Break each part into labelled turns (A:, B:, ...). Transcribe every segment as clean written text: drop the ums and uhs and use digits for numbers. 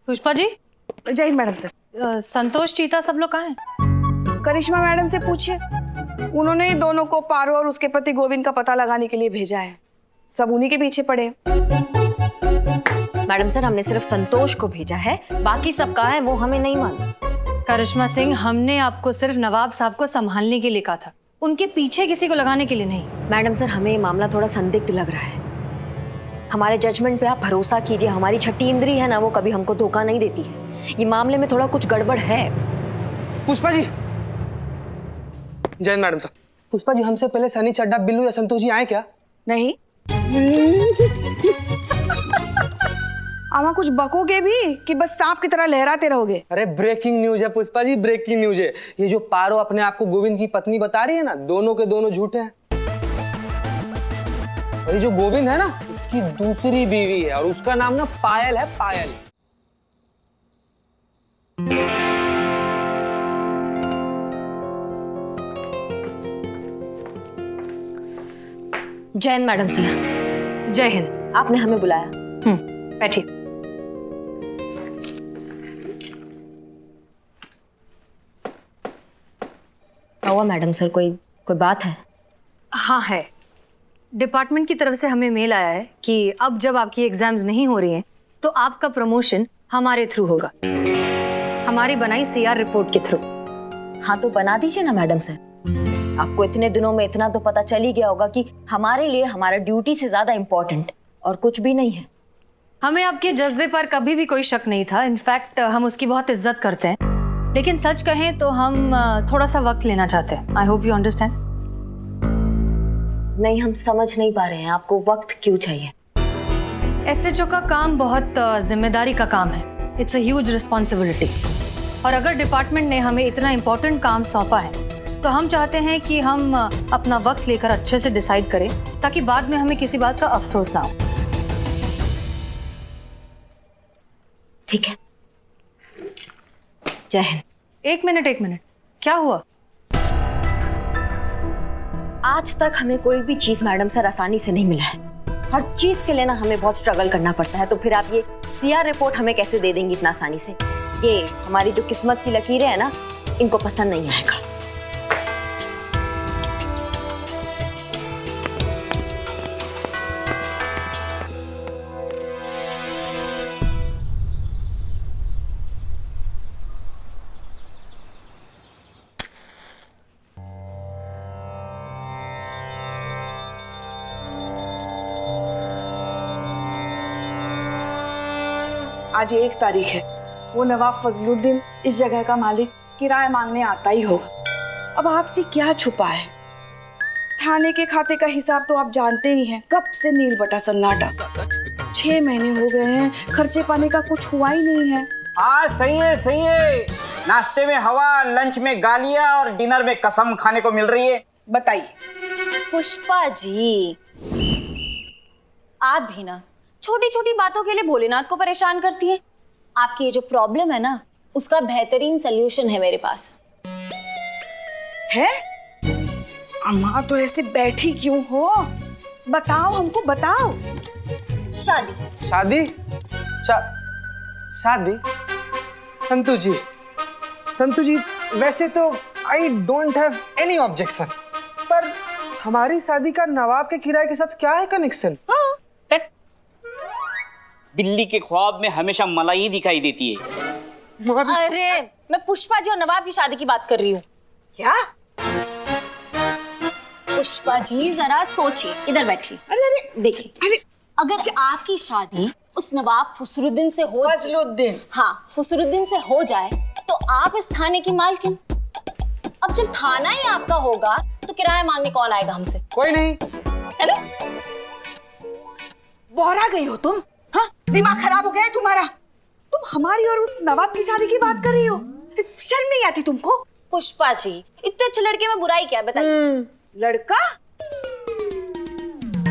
A: पुष्पा जी।
B: जय Hind madam sir.
A: संतोष, चीता सब लोग कहाँ हैं?
B: करिश्मा मैडम से पूछिए, उन्होंने ही दोनों को पारो और उसके पति गोविंद का पता लगाने के लिए भेजा है। सब उन्हीं के पीछे पड़े।
C: मैडम सर, हमने सिर्फ संतोष को भेजा है, बाकी सब कहाँ है वो हमें नहीं मालूम।
A: करिश्मा सिंह, हमने आपको सिर्फ नवाब साहब को संभालने के लिए कहा था, उनके पीछे किसी को लगाने के लिए नहीं।
C: मैडम सर, हमें ये मामला थोड़ा संदिग्ध लग रहा है। हमारे जजमेंट पे आप भरोसा कीजिए, हमारी छठी इंद्री है ना, वो कभी हमको धोखा नहीं देती है। ये मामले में थोड़ा कुछ गड़बड़ है।
D: पुष्पा जी। जय मैडम साहब। पुष्पा जी, हमसे पहले सनी, चड्डा, बिल्लू या संतोष जी आए क्या?
B: नहीं। आमा कुछ बकोगे भी कि बस सांप की तरह लहराते रहोगे?
D: अरे ब्रेकिंग न्यूज है पुष्पा जी, ब्रेकिंग न्यूज है। ये जो पारो अपने आप को गोविंद की पत्नी बता रही है ना, दोनों के दोनों झूठे हैं। और ये जो गोविंद है ना, उसकी दूसरी बीवी है और उसका नाम ना पायल है, पायल।
C: जय हिंद मैडम सर।
A: जय हिंद।
C: आपने हमें बुलाया।
A: बैठिए।
C: क्या हुआ मैडम सर, कोई बात है?
A: हाँ है। डिपार्टमेंट की तरफ से हमें मेल आया है कि अब जब आपकी एग्जाम्स नहीं हो रही हैं तो आपका प्रमोशन हमारे थ्रू होगा, हमारी बनाई सीआर रिपोर्ट के थ्रू।
C: हाँ तो बना दीजिए ना मैडम सर। आपको इतने दिनों में इतना तो पता चल ही गया होगा कि हमारे लिए हमारा ड्यूटी से ज्यादा इम्पोर्टेंट और कुछ भी नहीं है।
A: हमें आपके जज्बे पर कभी भी कोई शक नहीं था। इनफैक्ट हम उसकी बहुत इज्जत करते हैं, लेकिन सच कहें तो हम थोड़ा सा वक्त लेना चाहते हैं। I hope you understand.
C: नहीं, हम समझ नहीं पा रहे हैं आपको वक्त क्यों चाहिए।
A: एसएचओ का काम बहुत जिम्मेदारी का काम है। It's a huge responsibility. और अगर डिपार्टमेंट ने हमें इतना इम्पोर्टेंट काम सौंपा है तो हम चाहते हैं कि हम अपना वक्त लेकर अच्छे से डिसाइड करें, ताकि बाद में हमें किसी बात का अफसोस ना हो।
C: ठीक है। जय हिंद।
A: एक मिनट, क्या हुआ?
C: आज तक हमें कोई भी चीज मैडम सर आसानी से नहीं मिला है। हर चीज के लिए ना हमें बहुत स्ट्रगल करना पड़ता है। तो फिर आप ये सीआर रिपोर्ट हमें कैसे दे देंगी इतना आसानी से? ये हमारी जो किस्मत की लकीरें हैं ना, इनको पसंद नहीं आएगा।
B: आज 1 तारीख है। वो नवाब फजलुद्दीन इस जगह का मालिक किराया मांगने आता ही होगा। अब आपसे क्या छुपा है? थाने के खाते का हिसाब तो आप जानते ही हैं। कब से नील बटा सन्नाटा। 6 महीने हो गए हैं, खर्चे पाने का कुछ हुआ ही नहीं है।
E: हाँ सही है, सही है। नाश्ते में हवा, लंच में गालियां और डिनर में कसम खाने को मिल रही है।
B: बताइए।
F: पुष्पा जी, आप भी ना छोटी छोटी बातों के लिए भोलेनाथ को परेशान करती हैं। आपकी ये जो प्रॉब्लम है ना, उसका बेहतरीन सल्यूशन है मेरे पास।
B: है? अम्मा तो ऐसे बैठी क्यों हो? बताओ, हमको बताओ।
F: शादी।
D: शादी? शादी? संतु जी, वैसे तो I don't have any objection, पर हमारी शादी का नवाब के किराए के साथ क्या है कनेक्शन?
E: बिल्ली के ख्वाब में हमेशा मलाई दिखाई देती है।
F: अरे मैं पुष्पा जी और नवाब की शादी की बात कर रही हूँ।
B: क्या?
F: पुष्पा जी जरा सोचिए, इधर बैठिए।
B: अरे
F: देखिए,
B: अरे
F: अगर आपकी शादी उस नवाब फसरुद्दीन से हो,
B: फजलुद्दीन,
F: हाँ फसरुद्दीन से हो जाए, तो आप इस थाने की मालकिन। अब जब थाना ही आपका होगा तो किराया मांगने कौन आएगा हमसे?
D: कोई नहीं।
F: है ना?
B: बोहरा गई हो तुम? हाँ, दिमाग खराब हो गया है तुम्हारा? तुम हमारी और उस नवाब की शादी की बात कर रही हो? शर्म नहीं आती तुमको?
F: पुष्पा जी, इतने अच्छे लड़के में बुराई क्या है बताइए?
B: लड़का?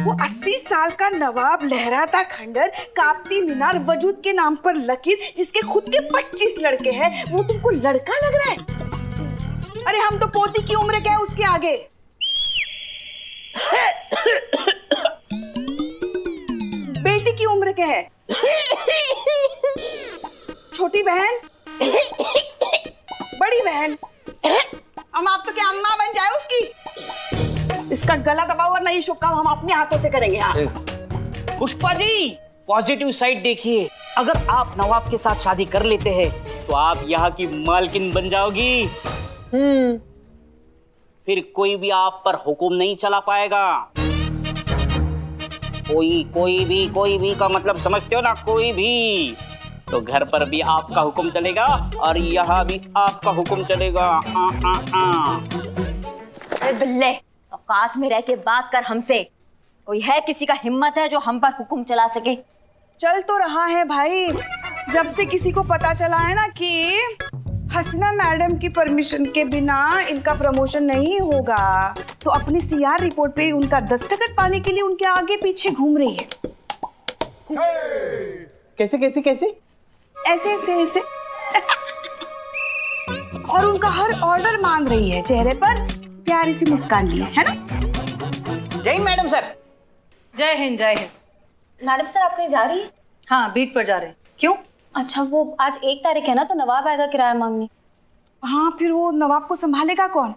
B: वो 80 साल का नवाब, लहराता खंडर, कापती मीनार, वजूद के नाम पर लकीर, जिसके खुद के 25 लड़के हैं, वो तुमको लड़का लग रहा है? अरे हम तो पोती की उम्र क्या है उसके आगे। बेटी की उम्र क्या है? छोटी बहन, बड़ी बहन, हम आप तो क्या अम्मा बन जाए उसकी? इसका गला दबा हुआ नहीं शुभ काम हम अपने हाथों से करेंगे। हाँ
E: पुष्पा जी, पॉजिटिव साइड देखिए, अगर आप नवाब के साथ शादी कर लेते हैं तो आप यहाँ की मालकिन बन जाओगी। फिर कोई भी आप पर हुक्म नहीं चला पाएगा। कोई भी का मतलब समझते हो ना, कोई भी। तो घर पर भी आपका हुक्म चलेगा और यहाँ भी आपका हुक्म चलेगा।
C: अरे बिल्ले, औकात में रह के बात कर हमसे। कोई है किसी का हिम्मत है जो हम पर हुक्म चला सके?
B: चल तो रहा है भाई, जब से किसी को पता चला है ना कि हसीना मैडम की परमिशन के बिना इनका प्रमोशन नहीं होगा, तो अपनी सीआर रिपोर्ट पे उनका दस्तखत पाने के लिए उनके आगे पीछे घूम रही है।
E: कैसे कैसे कैसे?
B: ऐसे ऐसे ऐसे और उनका हर ऑर्डर मान रही है, चेहरे पर प्यारी सी मुस्कान लिए, है ना?
E: जय मैडम सर।
A: जय हिंद, जय हिंद।
F: मैडम सर, आप कहीं जा रही है?
A: हाँ, बीट पर जा रहे हैं। क्यों?
F: अच्छा, वो आज 1 तारीख है ना, तो नवाब आएगा किराया मांगने।
B: हाँ, फिर वो नवाब को संभालेगा कौन?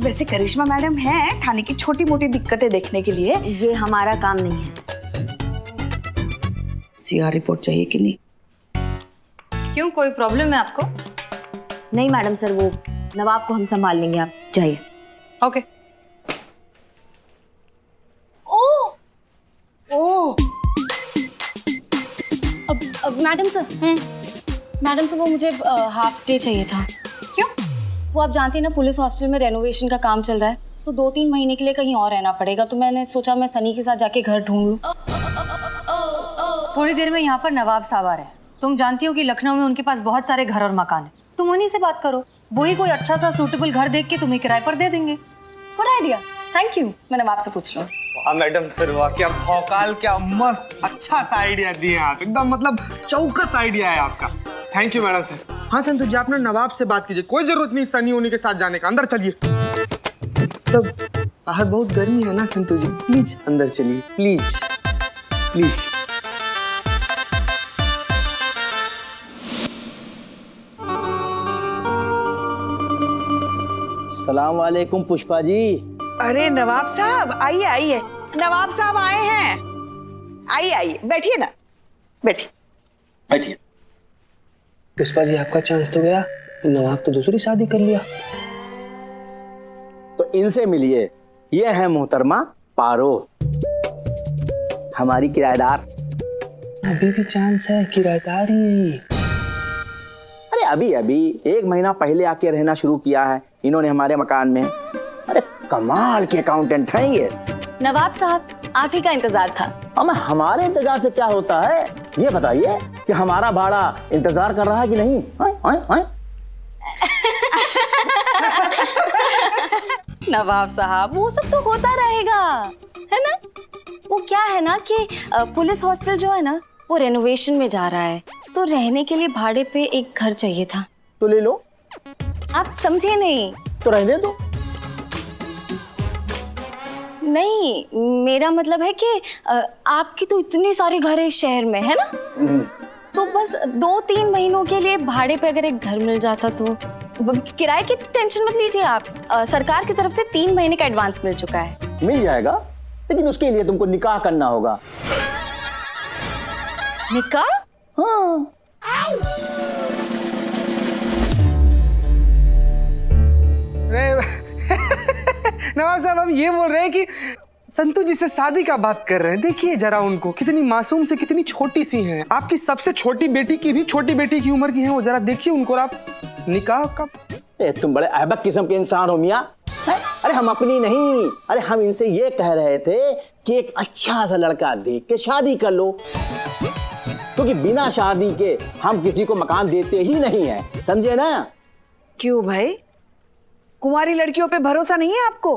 B: वैसे करिश्मा मैडम है थाने की छोटी मोटी दिक्कतें देखने के लिए।
C: ये हमारा काम नहीं है।
B: सीआर रिपोर्ट चाहिए कि नहीं?
A: क्यों, कोई प्रॉब्लम है आपको?
C: नहीं मैडम सर, वो नवाब को हम संभाल लेंगे, आप जाइए।
A: ओके।
B: ओह,
F: अब मैडम सर, वो मुझे हाफ डे चाहिए था।
A: क्यों?
F: वो आप जानती हैं ना, पुलिस हॉस्टल में रेनोवेशन का काम चल रहा है, तो 2-3 महीने के लिए कहीं और रहना पड़ेगा। तो मैंने सोचा मैं सनी के साथ जाके घर ढूंढ लूं।
A: थोड़ी देर में यहाँ पर नवाब साहब आ रहे हैं। तुम जानती हो कि लखनऊ में उनके पास बहुत सारे घर और मकान है। तुम उन्हीं से बात करो, वही कोई अच्छा सा सूटेबल घर देख के तुम्हें किराए पर दे देंगे।
F: Good idea, thank you. मैं नवाब से पूछ लूँ।
D: वाह मैडम सर, वाह क्या भौकाल, क्या मस्त अच्छा सा आइडिया दिए आप, एकदम मतलब चौकस आइडिया है आपका। Thank you madam sir. हाँ संतोष जी, आपने नवाब से बात कीजिए, कोई जरूरत नहीं सनी उन्हीं के साथ जाने का। अंदर चलिए। तब बाहर बहुत गर्मी है ना संतोष जी, प्लीज अंदर चलिए, प्लीज प्लीज।
G: सलाम वालेकुम पुष्पा जी।
B: अरे नवाब साहब, आइए आइए। नवाब साहब आए हैं, आइए आइए, बैठिए ना, बैठिए
G: बैठिए।
D: पुष्पा जी, आपका चांस तो गया, नवाब तो दूसरी शादी कर लिया।
G: तो इनसे मिलिए, ये है मोहतरमा पारो, हमारी किराएदार।
D: अभी भी चांस है, किराएदार ही।
G: अरे अभी अभी 1 महीना पहले आके रहना शुरू किया है इन्होंने हमारे मकान में। अरे कमाल के अकाउंटेंट हैं ये।
F: नवाब साहब, आप ही का इंतजार था।
G: हमारे इंतजार से क्या होता है, ये बताइए कि हमारा भाड़ा इंतजार कर रहा है कि नहीं?
F: नवाब साहब, वो सब तो होता रहेगा, है ना? वो क्या है ना कि पुलिस हॉस्टल जो है ना, वो रेनोवेशन में जा रहा है, तो रहने के लिए भाड़े पे एक घर चाहिए था।
G: तो ले लो।
F: आप समझे नहीं।
G: तो रहने दो।
F: नहीं, मेरा मतलब है कि आपकी तो इतनी सारी घर है इस शहर में, है ना? तो बस 2-3 महीनों के लिए भाड़े पे अगर एक घर मिल जाता तो। किराए की टेंशन मत लीजिए आप, सरकार की तरफ से 3 महीने का एडवांस मिल चुका है।
G: मिल जाएगा, लेकिन उसके लिए तुमको निकाह करना होगा।
F: निकाह?
G: हाँ।
D: नवाब साहब, हम ये बोल रहे हैं कि संतू जी से शादी का बात कर रहे हैं। देखिए जरा उनको, कितनी मासूम से कितनी छोटी सी हैं। आपकी सबसे छोटी बेटी की भी छोटी बेटी की उम्र की हैं वो, जरा देखिए उनको। आप निकाह का?
G: तुम बड़े अहबक किस्म के इंसान हो मियाँ। अरे हम अपनी नहीं, अरे हम इनसे ये कह रहे थे कि एक अच्छा सा लड़का देख के शादी कर लो, क्योंकि बिना शादी के हम किसी को मकान देते ही नहीं है, समझे ना?
B: क्यों भाई, कुंवारी लड़कियों पे भरोसा नहीं है आपको?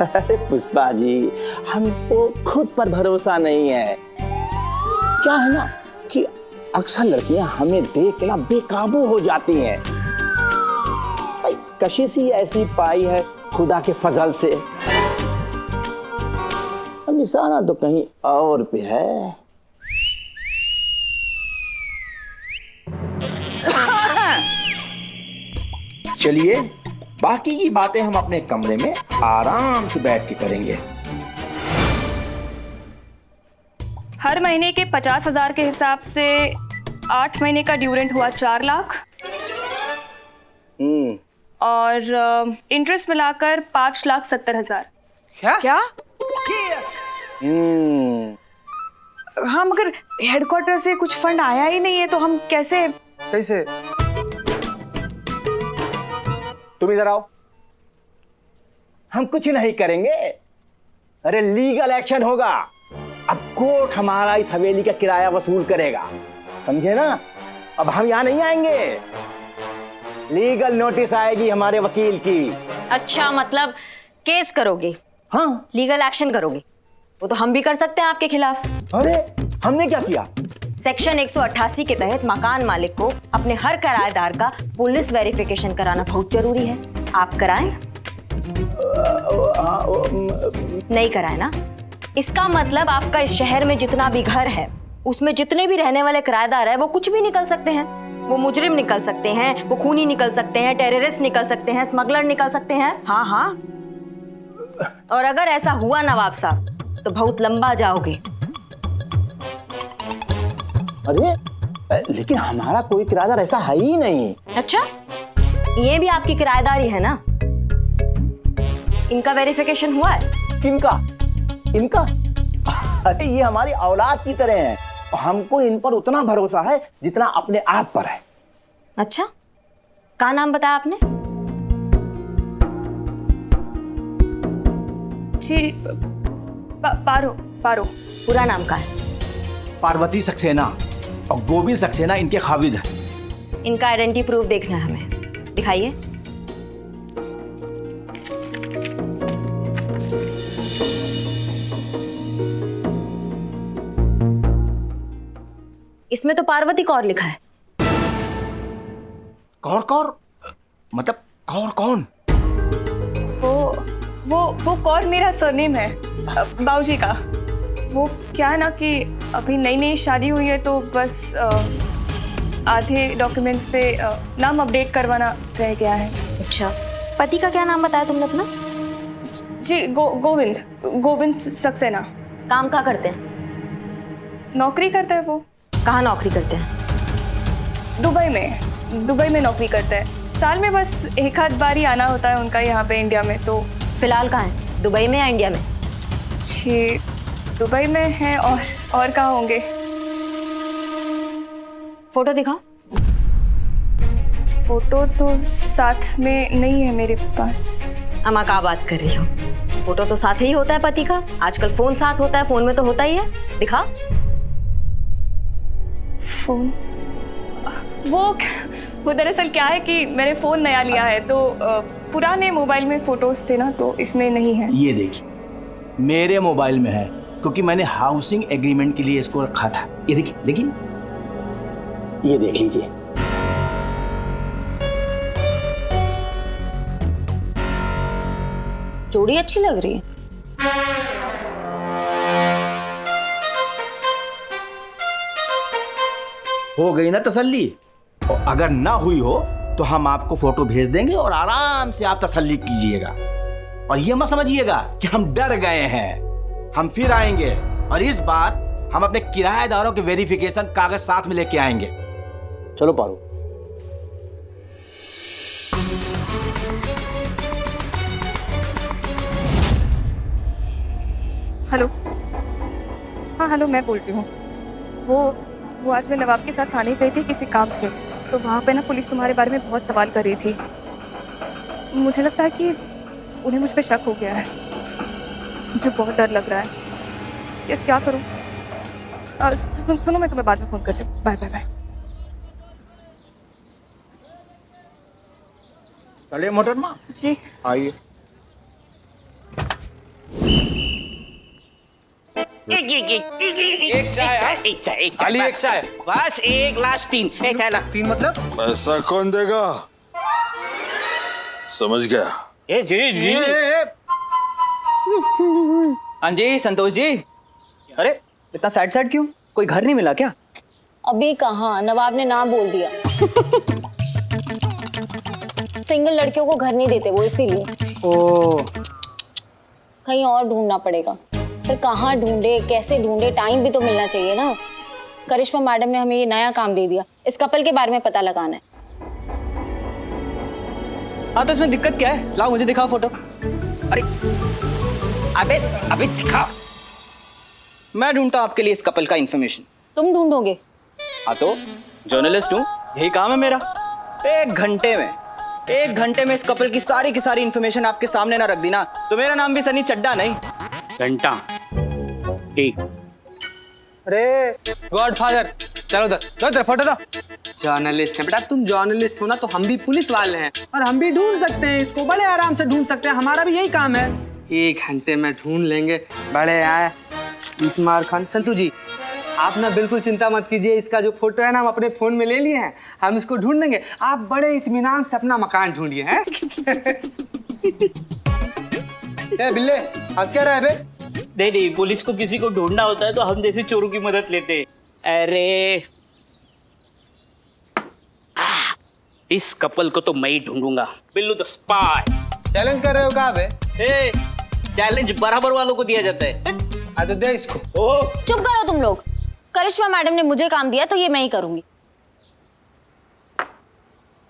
G: अरे पुष्पा जी, हमको खुद पर भरोसा नहीं है। क्या है ना कि अक्सर लड़कियां हमें देख के ना बेकाबू हो जाती हैं। भाई कशिश ही ऐसी पाई है खुदा के फजल से, अब निशाना तो कहीं और पे है। चलिए बाकी की बातें हम अपने कमरे में आराम से बैठ के करेंगे।
H: हर महीने के 50,000 के हिसाब से 8 महीने का ड्यूरेंट हुआ 4 लाख और इंटरेस्ट मिलाकर 5,70,000।
B: क्या? हाँ, मगर हेडक्वार्टर से कुछ फंड आया ही नहीं है तो हम कैसे?
G: तुम इधर आओ। हम कुछ नहीं करेंगे, अरे लीगल एक्शन होगा। अब कोर्ट हमारा इस हवेली का किराया वसूल करेगा, समझे ना? अब हम यहाँ नहीं आएंगे, लीगल नोटिस आएगी हमारे वकील की।
C: अच्छा, मतलब केस करोगे?
G: हाँ,
C: लीगल एक्शन करोगे? वो तो हम भी कर सकते हैं आपके खिलाफ।
G: अरे हमने क्या किया?
C: सेक्शन 188 के तहत मकान मालिक को अपने हर किराएदार का पुलिस वेरिफिकेशन कराना बहुत जरूरी है। आप कराएं? नहीं कराए ना? इसका मतलब आपका इस शहर में जितना भी घर है उसमें जितने भी रहने वाले किराएदार है वो कुछ भी निकल सकते हैं। वो मुजरिम निकल सकते हैं, वो खूनी निकल सकते हैं, टेररिस्ट निकल सकते हैं, स्मगलर निकल सकते हैं।
B: हाँ हाँ।
C: और अगर ऐसा हुआ नवाब साहब तो बहुत लंबा जाओगे।
G: अरे लेकिन हमारा कोई किराएदार ऐसा है ही नहीं।
C: अच्छा, ये भी आपकी किराएदारी है ना? इनका वेरिफिकेशन हुआ है?
G: किनका? इनका? अरे ये हमारी औलाद की तरह है, हमको इन पर उतना भरोसा है जितना अपने आप पर है।
C: अच्छा, क्या नाम बताया आपने?
H: जी पारो।
C: पूरा नाम का है?
G: पार्वती सक्सेना और गोविंद सक्सेना इनके खाविद हैं।
C: इनका आइडेंटिटी प्रूफ देखना है हमें, दिखाइए। इसमें तो पार्वती कौर लिखा है।
G: कौर मतलब कौर कौन?
H: वो कौर मेरा सरनेम है बाबूजी का। वो क्या है ना कि अभी नई शादी हुई है तो बस आधे डॉक्यूमेंट्स पे नाम अपडेट करवाना रह गया है।
C: अच्छा, पति का क्या नाम बताया तुमने अपना?
H: जी गोविंद सक्सेना।
C: काम क्या करते हैं?
H: नौकरी करता है वो।
C: कहाँ नौकरी करते हैं?
H: दुबई में नौकरी करता है। साल में बस एक आध बार ही आना होता है उनका यहाँ पे इंडिया में। तो
C: फिलहाल कहाँ है, दुबई में या इंडिया में?
H: जी दुबई में है। और कहाँ होंगे?
C: फोटो दिखाओ।
H: फोटो तो साथ में नहीं है मेरे पास।
C: अम्मा क्या बात कर रही हो? फोटो तो साथ ही होता है पति का। आजकल फोन साथ होता है, फोन में तो होता ही है। दिखा।
H: फोन? वो दरअसल क्या है कि मैंने फोन नया लिया है तो पुराने मोबाइल में फोटोज थे ना तो इसमें नहीं है।
G: ये देखिए, मेरे मोबाइल में है क्योंकि मैंने हाउसिंग एग्रीमेंट के लिए इसको रखा था। ये देखिए, ये देख लीजिए।
F: जोड़ी अच्छी लग रही है।
G: हो गई ना तसल्ली? और अगर ना हुई हो तो हम आपको फोटो भेज देंगे और आराम से आप तसल्ली कीजिएगा। और ये मत समझिएगा कि हम डर गए हैं। हम फिर आएंगे और इस बार हम अपने किराएदारों के वेरिफिकेशन कागज साथ में लेके आएंगे। चलो पारो।
H: हेलो। हाँ हेलो, मैं बोल रही हूँ। वो आज मैं नवाब के साथ थाने गई थी किसी काम से, तो वहाँ पे ना पुलिस तुम्हारे बारे में बहुत सवाल कर रही थी। मुझे लगता है कि उन्हें मुझ पे शक हो गया है। मुझे बहुत डर लग रहा है। क्या करूँ? सुनो, मैं तुम्हें बाद में फ़ोन करती हूँ। Bye bye bye.
G: चलिए मोहतरमा
H: जी
G: आइए।
E: एक चाय बस, एक ग्लास 3। एक चाय ला।
D: 3 मतलब?
I: पैसा कौन देगा? समझ गया।
E: ए जी
J: हाँ जी संतोष जी। अरे इतना सैड क्यों? कोई घर नहीं मिला क्या?
F: अभी कहाँ, नवाब ने ना बोल दिया। सिंगल लड़कियों को घर नहीं देते वो, इसीलिए
E: ओ
F: कहीं और ढूंढना पड़ेगा। फिर कहाँ ढूंढे, कैसे ढूंढे, टाइम भी तो मिलना चाहिए ना। करिश्मा मैडम ने हमें ये नया काम दे दिया, इस कपल के बारे में पता लगाना है।
J: हाँ तो इसमें दिक्कत क्या है? लाओ मुझे दिखाओ फोटो। अरे अबे अबे दिखा। मैं ढूंढता हूँ आपके लिए इस कपल का इंफॉर्मेशन।
F: तुम ढूंढोगे?
J: हाँ तो जर्नलिस्ट हूँ, यही काम है मेरा। एक घंटे में इस कपल की सारी इंफॉर्मेशन आपके सामने ना रख दी ना तो मेरा नाम भी सनी चड्डा नहीं।
E: घंटा ठीक।
D: अरे गॉडफादर, चलो उधर फोटो दो। जर्नलिस्ट है बेटा, तुम जर्नलिस्ट हो ना, तो हम भी पुलिस वाले हैं और हम भी ढूंढ सकते हैं इसको, बड़े आराम से ढूंढ सकते हैं। हमारा भी यही काम है, 1 घंटे में ढूंढ लेंगे। बड़े आए इस्मार खान। संतू जी आप ना बिल्कुल चिंता मत कीजिए, इसका जो फोटो है ना हम अपने फोन में ले लिए हैं, हम इसको ढूंढ लेंगे। आप बड़े इत्मीनान से अपना मकान ढूंढिए हैं। ए बिल्ले हंस क्या रहा है बे?
E: नहीं, पुलिस को किसी को ढूंढना होता है तो हम जैसे चोरों की मदद लेते हैं। अरे इस कपल को तो मैं ही ढूंढूंगा। Billu the spy.
D: चैलेंज कर रहे हो कहाँ बे?
E: चैलेंज बराबर वालों को दिया जाता है।
D: हाँ तो दे इसको।
F: चुप करो तुम लोग। करिश्मा मैडम ने मुझे काम दिया तो ये मैं ही करूंगी।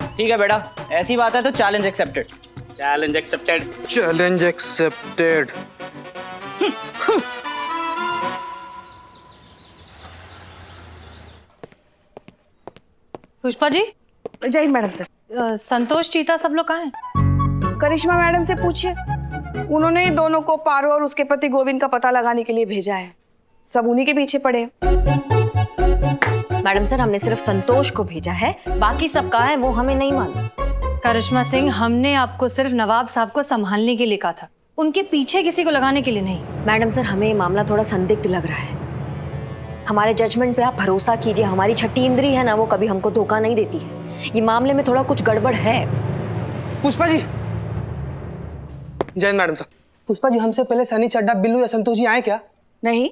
J: ठीक है बेटा, ऐसी बात है तो challenge accepted.
E: Challenge accepted.
D: Challenge accepted.
A: Pushpa ji.
B: जय हिंद मैडम सर।
A: संतोष, चीता सब लोग कहाँ हैं?
B: करिश्मा मैडम से पूछिए, उन्होंने ही दोनों को पारो और उसके पति गोविंद का पता लगाने के लिए भेजा है। सब उन्हीं के पीछे पड़े हैं।
C: मैडम सर हमने सिर्फ संतोष को भेजा है, बाकी सब कहाँ है वो हमें नहीं मालूम।
A: करिश्मा सिंह, हमने आपको सिर्फ नवाब साहब को संभालने के लिए कहा था, उनके पीछे किसी को लगाने के लिए नहीं।
C: मैडम सर हमें ये मामला थोड़ा संदिग्ध लग रहा है। हमारे जजमेंट पे आप भरोसा कीजिए, हमारी छठी इंद्री है ना, वो कभी हमको धोखा नहीं देती है। ये मामले में थोड़ा कुछ गड़बड़ है।
D: पुष्पा जी। जय मैडम साहब। पुष्पा जी हमसे पहले सनी चड्डा, बिल्लू या संतोष जी आए क्या?
B: नहीं।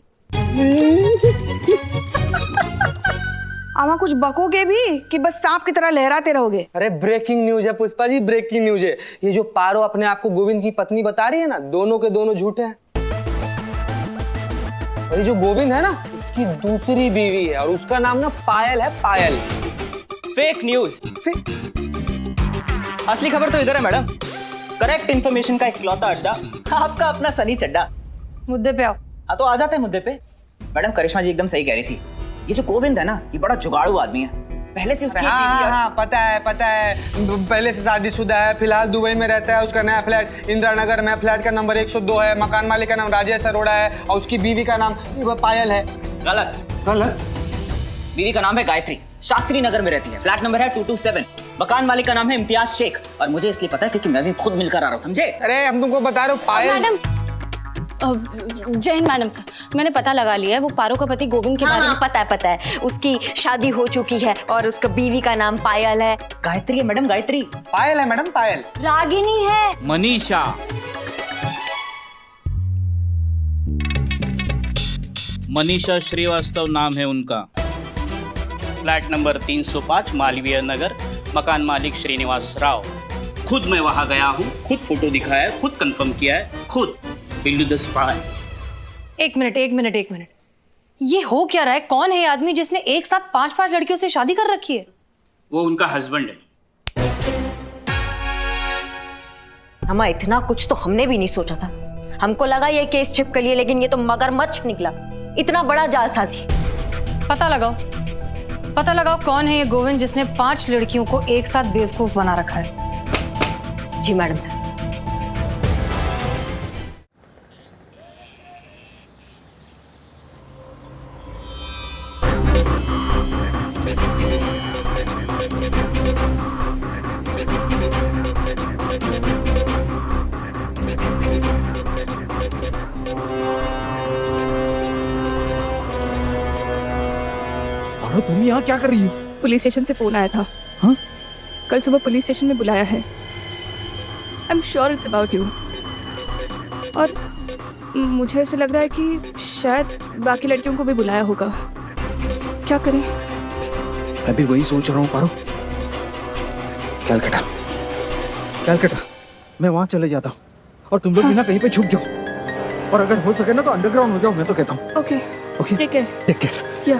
B: आमा कुछ बकोगे भी कि बस सांप की तरह लहराते रहोगे?
D: अरे ब्रेकिंग न्यूज है पुष्पा जी, ब्रेकिंग न्यूज है। ये जो पारो अपने आप को गोविंद की पत्नी बता रही है ना, दोनों के दोनों झूठे हैं। और ये जो गोविंद है ना, उसकी दूसरी बीवी है और उसका नाम ना पायल है, पायल।
J: Fake news. असली खबर तो इधर है मैडम। करेक्ट इंफॉर्मेशन का इकलौता अड्डा आपका अपना सनी चड्डा।
A: मुद्दे पे आओ।
J: हाँ तो आ जाते हैं मुद्दे पे। मैडम करिश्मा जी एकदम सही कह रही थी, ये जो गोविंद है ना, ये बड़ा जुगाड़ू आदमी है। पहले से उसकी
D: हाँ, पता है पहले से शादीशुदा है, फिलहाल दुबई में रहता है। उसका नया फ्लैट इंदिरा नगर में, फ्लैट का नंबर 102 है, मकान मालिक का नाम राजेश अरोड़ा है और उसकी बीवी का नाम पायल है। गलत।
J: बीवी का नाम है गायत्री, शास्त्री नगर में रहती है, फ्लैट नंबर है 227। मकान मालिक का नाम है इम्तियाज शेख और मुझे इसलिए पता है क्योंकि मैं भी खुद मिलकर आ रहा हूँ, समझे?
D: अरे हम तुमको बता रहे हो पायल।
F: मैडम जय हिंद मैडम सर, मैंने पता लगा लिया है, वो पारो का पति गोविंद के बारे में।
C: पता है उसकी शादी हो चुकी है और उसका बीवी का नाम पायल है।
J: गायत्री है मैडम, गायत्री।
D: पायल है मैडम, पायल।
F: रागिनी है।
E: मनीषा। मनीषा श्रीवास्तव नाम है उनका। फ्लैट नंबर 305 मालवीय नगर, मकान मालिक श्रीनिवास राव। खुद मैं वहां गया हूँ, खुद फोटो दिखाया है, खुद कंफर्म किया है, खुद। Billu the spy.
A: एक मिनट। ये हो क्या रहा है? कौन है ये आदमी जिसने एक साथ 5-5 लड़कियों से शादी कर रखी है?
E: वो उनका हस्बैंड है।
C: हमें इतना कुछ तो हमने भी नहीं सोचा था। हमको लगा ये केस छिपक लिए, लेकिन ये तो मगरमच्छ निकला। इतना बड़ा जालसाजी।
A: पता लगाओ कौन है ये गोविंद जिसने 5 लड़कियों को एक साथ बेवकूफ बना रखा है।
C: जी मैडम सर।
I: तुम यहाँ क्या कर रही हो?
H: पुलिस स्टेशन से फोन आया था।
I: हाँ?
H: कल सुबह पुलिस स्टेशन में बुलाया है। I am sure it's about you. और मुझे ऐसे लग रहा है कि शायद बाकी लड़कियों को भी बुलाया होगा। क्या करें?
I: मैं भी वही सोच रहा हूँ पारो। कलकत्ता कैलकाटा, मैं वहां चले जाता हूँ और तुम लोग भी ना कहीं पे छुप जाओ, और अगर हो सके ना तो अंडरग्राउंड हो जाओ, मैं तो कहता हूँ।
H: Okay
I: okay,
H: take care.
I: Take care.
H: या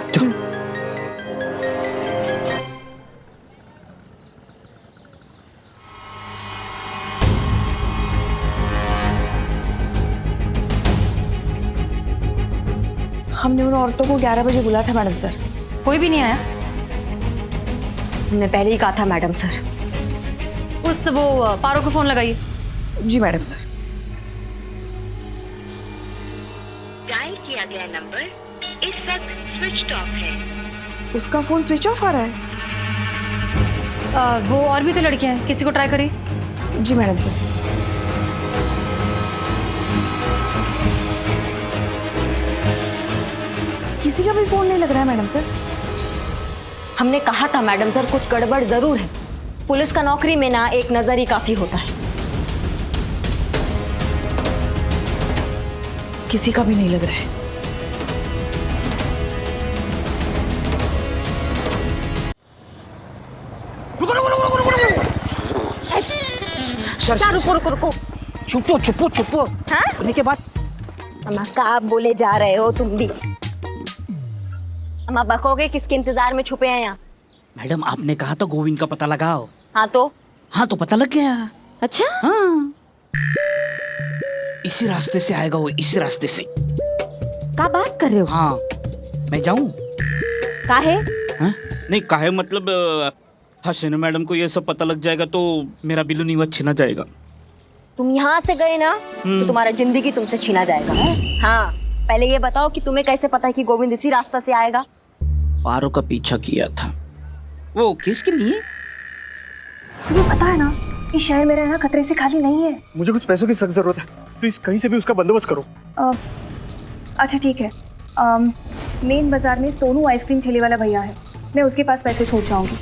C: हमने उन औरतों को 11 बजे बुलाया था मैडम सर।
A: कोई भी नहीं आया?
C: हमने पहले ही कहा था मैडम सर।
A: उस वो पारो को फोन लगाइए।
B: जी मैडम सर।
K: डायल किया गया नंबर इस वक्त स्विच ऑफ है।
B: उसका फोन स्विच ऑफ आ रहा है।
A: वो और भी तो लड़कियां हैं, किसी को ट्राई करिए।
B: जी मैडम सर। किसी का भी फोन नहीं लग रहा है मैडम सर।
C: हमने कहा था मैडम सर कुछ गड़बड़ जरूर है। पुलिस का नौकरी में ना एक नजर ही काफी होता है।
B: किसी का भी नहीं लग रहा है।
C: रुको।
J: चुपो।
C: हाँ? के बाद आप बोले जा रहे हो तुम भी। हम आप बकोगे किसके इंतजार में छुपे हैं यहाँ?
E: मैडम आपने कहा था गोविंद का पता लगाओ।
C: हाँ तो
E: पता लग गया।
C: अच्छा
E: हाँ इसी रास्ते से आएगा वो, इसी रास्ते से।
C: क्या बात कर रहे हो?
E: हाँ मैं जाऊं?
C: काहे?
E: हाँ? नहीं काहे मतलब हसीना मैडम को ये सब पता लग जाएगा तो मेरा बिल्लू नीवा छीना जाएगा।
C: तुम यहाँ से गए ना तो तुम्हारा जिंदगी तुमसे छीना जाएगा। हाँ पहले ये बताओ कि तुम्हें कैसे पता है कि गोविंद इसी रास्ता से आएगा?
E: पारो का पीछा किया था। वो किसके लिए?
H: तुम्हें पता है ना कि शहर में रहना खतरे से खाली नहीं है।
I: मुझे कुछ पैसों की सख्त जरूरत है, प्लीज कहीं से भी उसका बंदोबस्त करो।
H: अच्छा ठीक है। मेन बाजार में सोनू आइसक्रीम ठेले वाला भैया है, मैं उसके पास पैसे छोड़ जाऊंगी।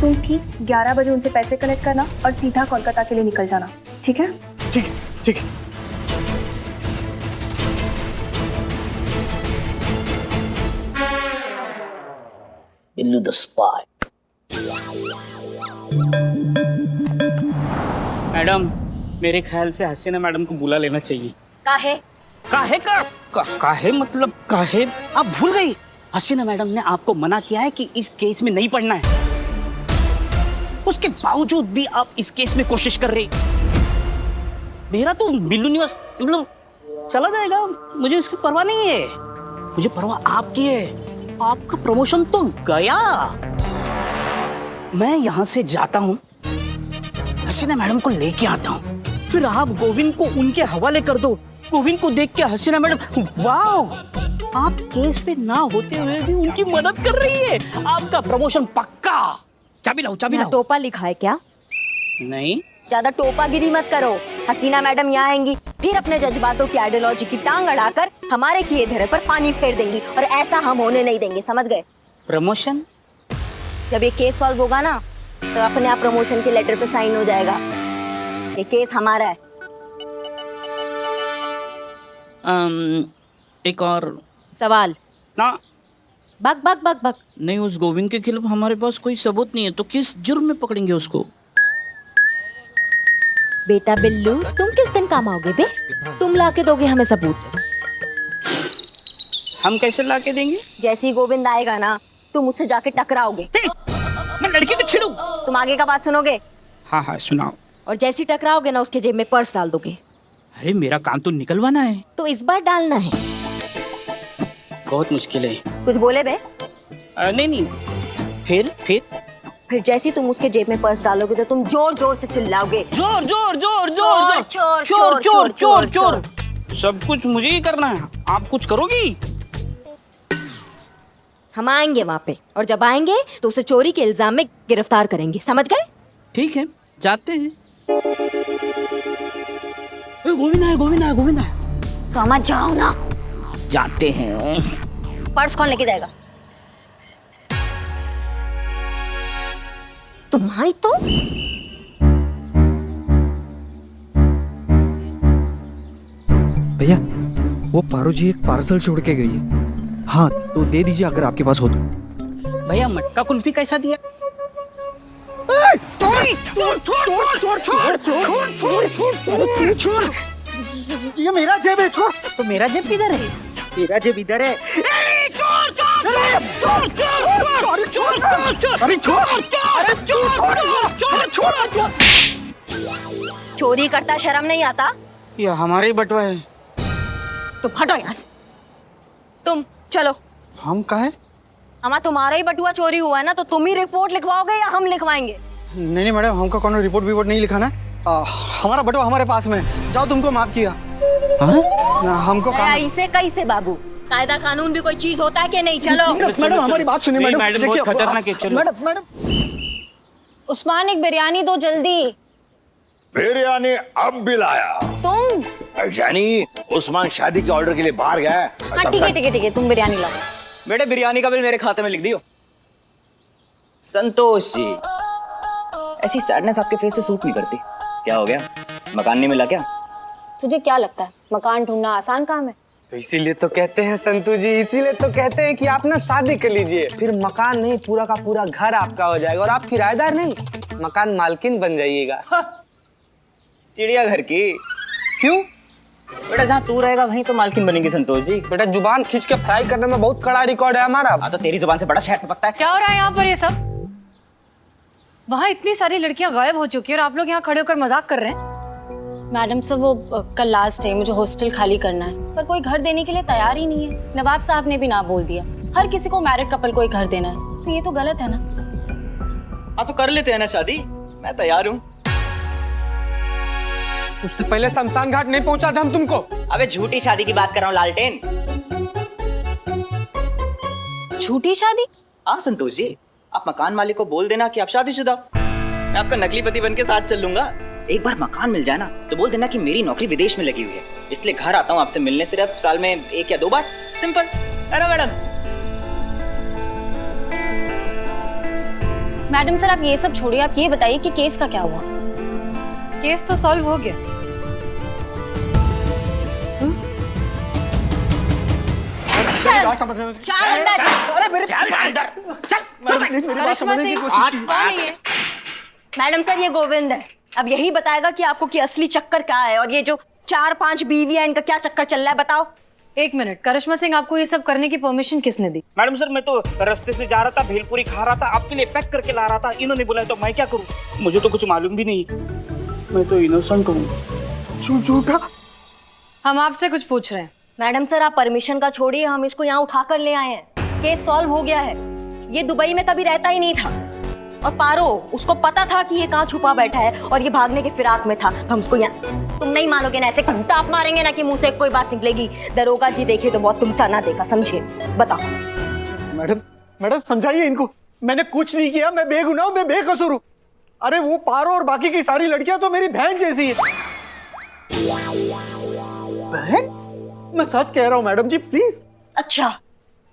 H: तुम ठीक 11 बजे उनसे पैसे कलेक्ट करना और सीधा कोलकाता के लिए निकल जाना, ठीक है?
I: ठीक है।
E: Billu the spy. मैडम मेरे ख्याल से हसीना मैडम को बुला लेना चाहिए।
C: काहे?
E: काहे मतलब काहे? आप भूल गई हसीना मैडम ने आपको मना किया है कि इस केस में नहीं पढ़ना है। उसके बावजूद भी आप इस केस में कोशिश कर रहे। मेरा तो बिल्लू निवास मतलब चला जाएगा, मुझे इसकी परवाह नहीं है। मुझे परवाह आपकी है। आपका प्रमोशन तो गया। मैं यहाँ से जाता हूँ, हसीना मैडम को लेके आता हूँ, फिर आप गोविंद को उनके हवाले कर दो। गोविंद को देख के हसीना मैडम वाह, आप केस पे ना होते हुए भी उनकी मदद कर रही है। आपका प्रमोशन पक्का। चाबी लाओ।
C: टोपा लिखा है क्या?
E: नहीं
C: ज्यादा टोपागिरी मत करो। हसीना मैडम यहाँ आएंगी, फिर अपने जज्बातों की आइडियोलॉजी की टांग अड़ाकर हमारे किए धरे पर पानी फेर देंगी, और ऐसा हम होने नहीं देंगे, समझ गए?
E: प्रमोशन
C: जब ये केस सॉल्व होगा ना तो अपने आप प्रमोशन के लेटर पे साइन हो जाएगा। ये केस हमारा है।
E: एक और
C: सवाल
E: ना।
C: बक
E: नहीं, उस गोविंद के खिलाफ हमारे पास कोई सबूत नहीं है, तो किस जुर्म में पकड़ेंगे उसको?
C: बेटा बिल्लू तुम किस दिन काम आओगे बे? तुम लाके दोगे हमें सबूत।
E: हम कैसे लाके देंगे?
C: जैसे ही गोविंद आएगा ना तुम उससे जाके टकराओगे।
E: मैं लड़की को छेड़ू?
C: तुम आगे का बात सुनोगे?
E: हाँ सुनाओ।
C: और जैसे ही टकराओगे ना उसके जेब में पर्स डाल दोगे।
E: अरे मेरा काम तो निकलवाना है।
C: तो इस बार डालना है।
E: बहुत मुश्किल है।
C: कुछ बोले बे?
E: नहीं। फिर
C: जैसे ही तुम उसके जेब में पर्स डालोगे तो तुम जोर जोर से चिल्लाओगे,
E: जोर।
C: चोर।
E: सब कुछ मुझे ही करना है, आप कुछ करोगी?
C: हम आएंगे वहाँ पे, और जब आएंगे तो उसे चोरी के इल्जाम में गिरफ्तार करेंगे, समझ गए?
E: ठीक है जाते हैं। गोविंद आया।
C: तो मत जाओ ना।
E: जाते हैं।
C: पर्स कौन लेके जाएगा? तुम्हारी तो
I: भैया वो पारो जी एक पार्सल छोड़ के गई है। हाँ तो दे दीजिए अगर आपके पास हो तो।
E: भैया मटका कुल्फी कैसा दिया?
I: ये मेरा जेब है, छोड़।
L: तो मेरा जेब किधर है?
I: तेरा जेब इधर है।
C: चोरी करता शर्म नहीं आता?
L: ये हमारा ही बटवा है।
C: तो हटो यहाँ से। तुम चलो।
I: हम कहा है?
C: हमारा तुम्हारा ही बटुआ चोरी हुआ है ना, तो तुम ही रिपोर्ट लिखवाओगे या हम लिखवाएंगे?
I: नहीं मैडम, हमको कौन रिपोर्ट नहीं लिखाना है। हमारा बटुआ हमारे पास में है। जाओ, तुमको माफ किया। हमको
C: ऐसे कैसे बाबू? कायदा कानून भी कोई चीज होता है कि नहीं? चलो
I: मैडम, हमारी बात सुनिए मैडम।
E: मैडम बहुत खतरनाक है। चलो
I: मैडम
F: उस्मान एक बिरयानी दो जल्दी।
G: बिरयानी अब भी लाया।
F: तुम?
G: यानी उस्मान शादी के ऑर्डर के लिए बाहर गया है।
F: हाँ ठीक है, तुम बिरयानी लाओ।
J: बेटे बिरयानी का बिल मेरे खाते में लिख दियो। संतोष जी, ऐसी सैडनेस आपके फेस पे सूट नहीं करती। क्या हो गया? मकान नहीं मिला क्या?
F: तुझे क्या लगता है मकान ढूंढना आसान काम है?
D: तो इसीलिए तो कहते हैं संतू जी, इसीलिए तो कहते हैं कि आप ना शादी कर लीजिए, फिर मकान नहीं पूरा का पूरा घर आपका हो जाएगा और आप किराएदार नहीं, मकान मालकिन बन जाइएगा।
J: चिड़िया घर की। क्यों बेटा? जहाँ तू रहेगा वहीं तो मालकिन बनेगी संतोष जी।
D: बेटा जुबान खींच के फ्राई करने में बहुत कड़ा रिकॉर्ड है हमारा।
J: हाँ तो तेरी जुबान से बड़ा शहर टपकता है।
A: क्या हो रहा है यहाँ पर ये सब? वहाँ इतनी सारी लड़कियां गायब हो चुकी है और आप लोग यहाँ खड़े होकर मजाक कर रहे हैं।
F: मैडम सर वो कल लास्ट है, मुझे हॉस्टल खाली करना है, पर कोई घर देने के लिए तैयार ही नहीं है। नवाब साहब ने भी ना बोल दिया। हर किसी को मैरिड कपल को ही घर देना है, तो ये तो गलत है ना।
J: हाँ तो कर लेते हैं ना शादी, मैं तैयार हूँ।
D: उससे पहले शमशान घाट नहीं पहुंचा था हम तुमको।
J: अबे झूठी शादी की बात कर रहा हूँ लालटेन।
F: झूठी शादी?
J: हाँ संतोष जी, आप मकान मालिक को बोल देना कि आप शादीशुदा। मैं आपका नकली पति बन के साथ चल लूंगा। एक बार मकान मिल जाए ना तो बोल देना कि मेरी नौकरी विदेश में लगी हुई है, इसलिए घर आता हूँ आपसे मिलने सिर्फ साल में 1 या 2 बार। सिंपल है ना मैडम?
F: मैडम सर आप ये सब छोड़िए, आप ये बताइए कि केस का क्या हुआ?
A: केस तो सॉल्व हो गया।
F: करिश्मा सिंह कौन है ये?
C: मैडम सर ये गोविंद है। अब यही बताएगा कि आपको कि असली चक्कर क्या है और ये जो 4-5 बीवियां इनका क्या चक्कर चल रहा है, बताओ।
A: एक मिनट, करिश्मा सिंह आपको ये सब करने की परमिशन किसने दी?
L: मैडम सर मैं तो रास्ते से जा रहा था, भेलपुरी खा रहा था, आपके लिए पैक करके ला रहा था। इन्होंने बुलाया तो मैं क्या करूं? मुझे तो कुछ मालूम भी नहीं, मैं तो इनोसेंट हूँ।
I: झूठा।
A: हम आपसे कुछ पूछ रहे हैं।
C: मैडम सर आप परमिशन का छोड़िए, हम इसको यहाँ उठा कर ले आए हैं। केस सॉल्व हो गया है। ये दुबई में कभी रहता ही नहीं था और पारो उसको पता था कि ये कहाँ छुपा बैठा है और ये भागने के फिराक में था, तो हम उसको यहाँ। तुम नहीं मानोगे ना, ऐसे टाप मारेंगे ना कि मुंह से कोई बात निकलेगी। दरोगा जी देखे तो बहुत तुमसा ना देखा, समझे? बताओ।
I: मैडम समझाइए इनको। मैंने कुछ नहीं किया, मैं बेगुनाह हूं, मैं बेकसूर हूं। अरे वो पारो और बाकी की सारी लड़कियां तो मेरी बहन जैसी है। बहन? मैं सच कह रहा हूं मैडम जी, प्लीज।
C: अच्छा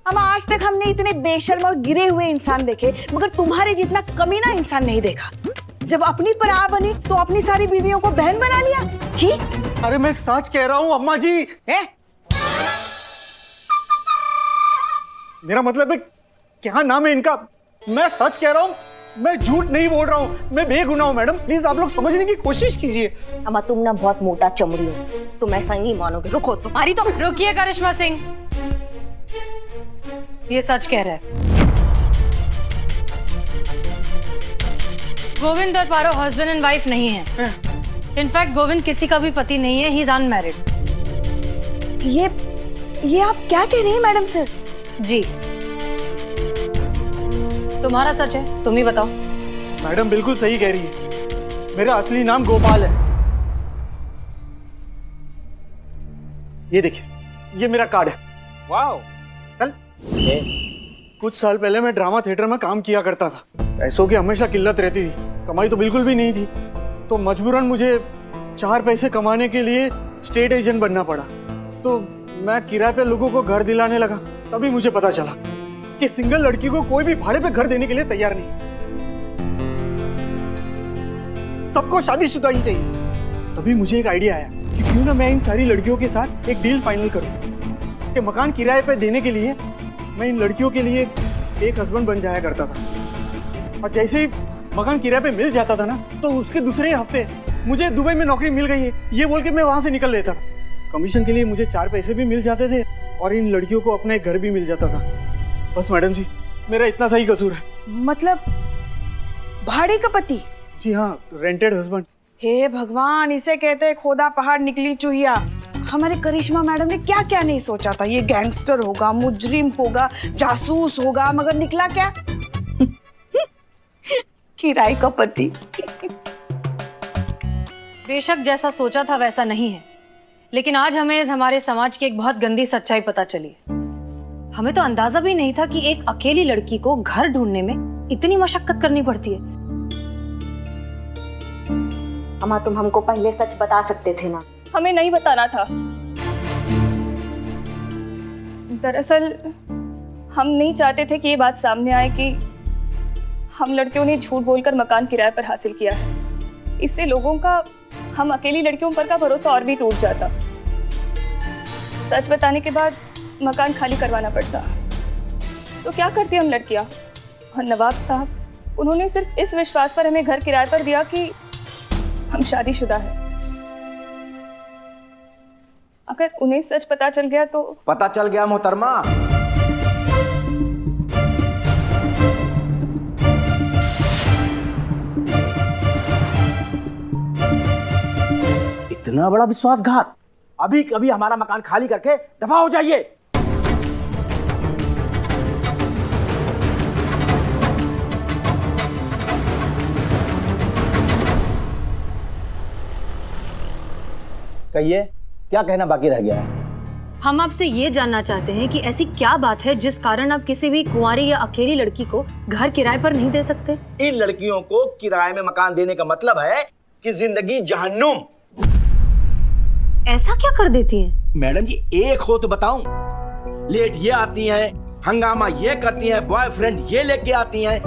B: हम आज तक हमने इतने बेशर्म और गिरे हुए इंसान देखे, मगर तुम्हारे जितना कमीना इंसान नहीं देखा। जब अपनी पर आ बनी तो अपनी सारी बीवियों को बहन बना लिया। जी
I: अरे मैं सच कह रहा हूं अम्मा जी। मेरा मतलब है, क्या नाम है इनका? मैं सच कह रहा हूं, मैं झूठ नहीं बोल रहा हूं, मैं बेगुनाह हूं। मैडम प्लीज आप लोग समझने की कोशिश कीजिए।
C: अम्मा तुम ना बहुत मोटा चमड़ी हो, तुम ऐसा नहीं मानोगे। रुको, तुम्हारी तो।
A: रुकिए करिश्मा सिंह, ये सच कह रहा है। गोविंद और पारो हस्बैंड एंड वाइफ नहीं है। इनफैक्ट गोविंद किसी का भी पति नहीं है, ही इज अनमैरिड।
B: ये आप क्या कह रही हैं मैडम सर?
A: जी तुम्हारा सच है, तुम ही बताओ।
I: मैडम बिल्कुल सही कह रही है, मेरा असली नाम गोपाल है। ये देखिए, ये मेरा कार्ड है।
L: वाओ।
I: चल। कुछ साल पहले मैं ड्रामा थिएटर में काम किया करता था। पैसों की हमेशा किल्लत रहती थी, कमाई तो बिल्कुल भी नहीं थी, तो मजबूरन मुझे 4 पैसे कमाने के लिए स्टेट एजेंट बनना पड़ा। तो मैं किराए पे लोगों को घर दिलाने लगा। तभी मुझे पता चला कि सिंगल लड़की को कोई भी भाड़े पे घर देने के लिए तैयार नहीं, सबको शादीशुदा ही चाहिए। तभी मुझे एक आइडिया आया कि क्यों ना मैं इन सारी लड़कियों के साथ एक डील फाइनल करूं कि मकान किराए पे देने के लिए मैं इन लड़कियों के लिए एक हस्बैंड बन जाया करता था, और जैसे ही मकान किराए पे मिल जाता था ना, तो उसके दूसरे ही हफ्ते मुझे दुबई में नौकरी मिल गई है ये बोल के मैं वहां से निकल लेता था। कमीशन के लिए मुझे 4 पैसे भी मिल जाते थे और इन लड़कियों को अपना एक घर भी मिल जाता था। बस मैडम जी, मेरा इतना सही कसूर है।
B: मतलब भाड़े का पति?
I: जी हाँ, रेंटेड हस्बैंड।
B: हे भगवान, इसे कहते हैं खोदा पहाड़ निकली चूहिया। हमारे करिश्मा मैडम ने क्या क्या नहीं सोचा था। ये गैंगस्टर होगा, मुजरिम होगा, जासूस होगा, मगर निकला क्या? किराए का पति।
A: बेशक जैसा सोचा था वैसा नहीं है, लेकिन आज हमें हमारे समाज की एक बहुत गंदी सच्चाई पता चली। हमें तो अंदाजा भी नहीं था कि एक अकेली लड़की को घर ढूंढने में इतनी मशक्कत करनी पड़ती है।
C: अम्मा, तुम हमको पहले सच बता सकते थे ना।
H: हमें नहीं बताना था। दरअसल हम नहीं चाहते थे कि ये बात सामने आए कि हम लड़कियों ने झूठ बोलकर मकान किराए पर हासिल किया है। इससे लोगों का हम अकेली लड़कियों पर का भरोसा और भी टूट जाता। सच बताने के बाद मकान खाली करवाना पड़ता। तो क्या करती हम लड़कियां? और नवाब साहब, उन्होंने सिर्फ इस विश्वास पर हमें घर किराए पर दिया कि हम शादीशुदा हैं। अगर उन्हें सच पता चल गया तो?
G: पता चल गया मोहतरमा। इतना बड़ा विश्वासघात। अभी कभी हमारा मकान खाली करके दफा हो जाइए। कहिए, क्या कहना बाकी रह गया है?
A: हम आपसे ये जानना चाहते हैं कि ऐसी क्या बात है जिस कारण आप किसी भी कुंवारी या अकेली लड़की को घर किराए पर नहीं दे सकते?
G: इन लड़कियों को किराए में मकान देने का मतलब है कि जिंदगी जहन्नुम।
A: ऐसा क्या कर देती हैं?
G: मैडम जी, एक हो तो बताऊं। लेट ये आती हैं, हंगामा ये करती हैं, बॉयफ्रेंड ये लेके आती हैं,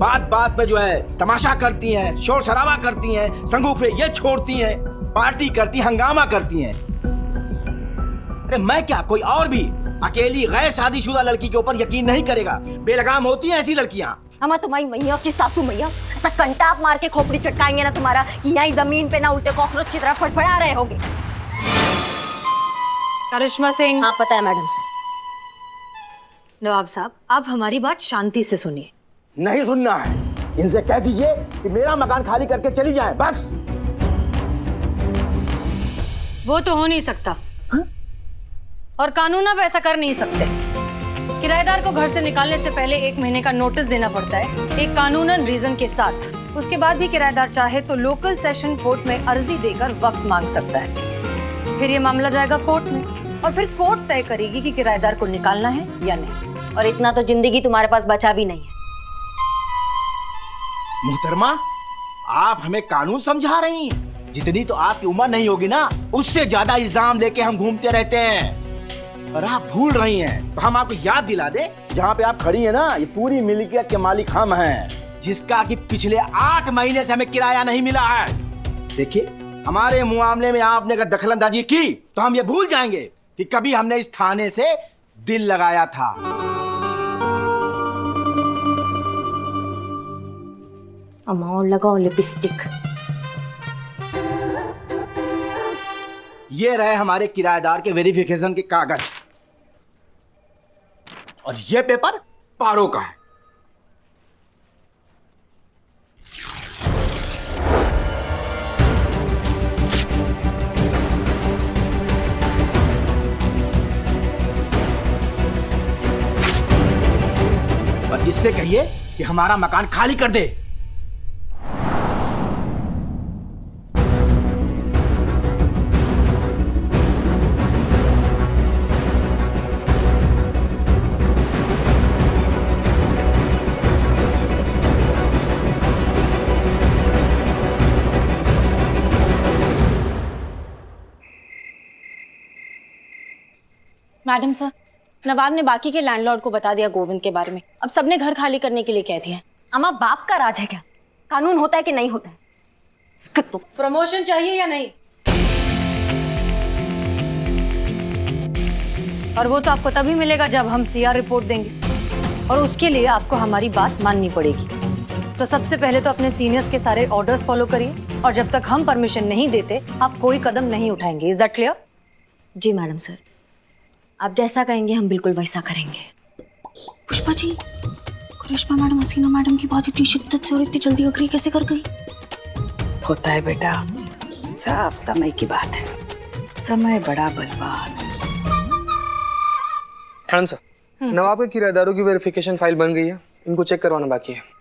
G: बात बात पे जो है तमाशा करती हैं, शोर शराबा करती हैं, संगूफे ये छोड़ती हैं, पार्टी करती, हंगामा करती हैं। अरे मैं क्या, कोई और भी अकेली गैर शादीशुदा लड़की के ऊपर यकीन नहीं करेगा। बेलगाम होती हैं ऐसी लड़कियां।
C: अम्मा, तुम्हारी मैया की सासू मैया ऐसा कंटाप मार के खोपड़ी चटकाएंगे ना तुम्हारा कि यहीं जमीन पे ना उल्टे कॉकरोच की तरह फड़फड़ा रहे होगे।
A: करिश्मा सिंह।
C: हाँ, पता है मैडम से।
A: नवाब साहब, आप हमारी बात शांति से सुनिए।
G: नहीं सुनना है। इनसे कह दीजिए कि मेरा मकान खाली करके चली जाए, बस।
A: वो तो हो नहीं सकता। और कानून आप ऐसा कर नहीं सकते। किराएदार को घर से निकालने से पहले 1 महीने का नोटिस देना पड़ता है, एक कानूनन रीजन के साथ। उसके बाद भी किराएदार चाहे तो लोकल सेशन कोर्ट में अर्जी देकर वक्त मांग सकता है। फिर ये मामला जाएगा कोर्ट में और फिर कोर्ट तय करेगी कि किराएदार को निकालना है या नहीं।
C: और इतना तो जिंदगी तुम्हारे पास बचा भी नहीं है।
G: मोहतरमा, आप हमें कानून समझा रही हैं। जितनी तो आपकी उम्र नहीं होगी ना, उससे ज्यादा इल्जाम लेके हम घूमते रहते हैं। और आप भूल रही हैं, तो हम आपको याद दिला दे, जहाँ पे आप खड़ी हैं ना, ये पूरी मिल्कियत के मालिक हम हैं, जिसका कि पिछले 8 महीने से हमें किराया नहीं मिला है। देखिए, हमारे मामले में आपने अगर दखलंदाजी की तो हम ये भूल जाएंगे कि कभी हमने इस थाने से दिल लगाया था।
C: अम्मा, और लगाओ लिपस्टिक।
G: ये रहे हमारे किराएदार के वेरिफिकेशन के कागज, और ये पेपर पारो का है। और इससे कहिए कि हमारा मकान खाली कर दे।
F: मैडम सर, नवाब ने बाकी के लैंडलॉर्ड को बता दिया गोविंद के बारे में। अब सबने घर खाली करने के लिए कह दिया।
C: अम्मा, बाप का राज है क्या? कानून होता है कि नहीं होता है? इसका तो
A: प्रमोशन चाहिए या नहीं? और वो तो आपको तभी मिलेगा जब हम सीआर रिपोर्ट देंगे, और उसके लिए आपको हमारी बात माननी पड़ेगी। तो सबसे पहले तो अपने सीनियर्स के सारे ऑर्डर्स फॉलो करिए और जब तक हम परमिशन नहीं देते आप कोई कदम नहीं उठाएंगे। Is that clear?
C: जी मैडम सर, आप जैसा कहेंगे हम बिल्कुल वैसा करेंगे।
F: पुष्पा जी, करिश्मा मैडम हसीना मैडम की बात इतनी शिद्दत से और इतनी जल्दी अग्री कैसे कर गई?
B: होता है बेटा, सब समय की बात है। समय बड़ा बलवान।
D: मैडम सर, नवाब के किराएदारों की वेरिफिकेशन फाइल बन गई है, इनको चेक करवाना बाकी है।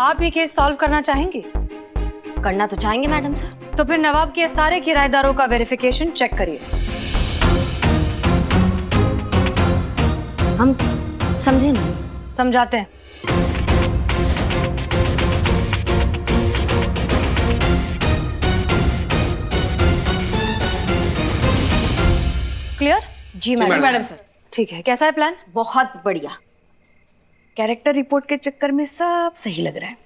A: आप ये केस सॉल्व करना चाहेंगे?
C: करना तो चाहेंगे मैडम सर।
A: तो फिर नवाब के सारे किराएदारों का वेरिफिकेशन चेक करिए।
C: हम समझे नहीं।
A: समझाते हैं। क्लियर?
C: जी मैडम सर।
A: ठीक है, कैसा है प्लान?
C: बहुत बढ़िया।
B: कैरेक्टर रिपोर्ट के चक्कर में सब सही लग रहा है।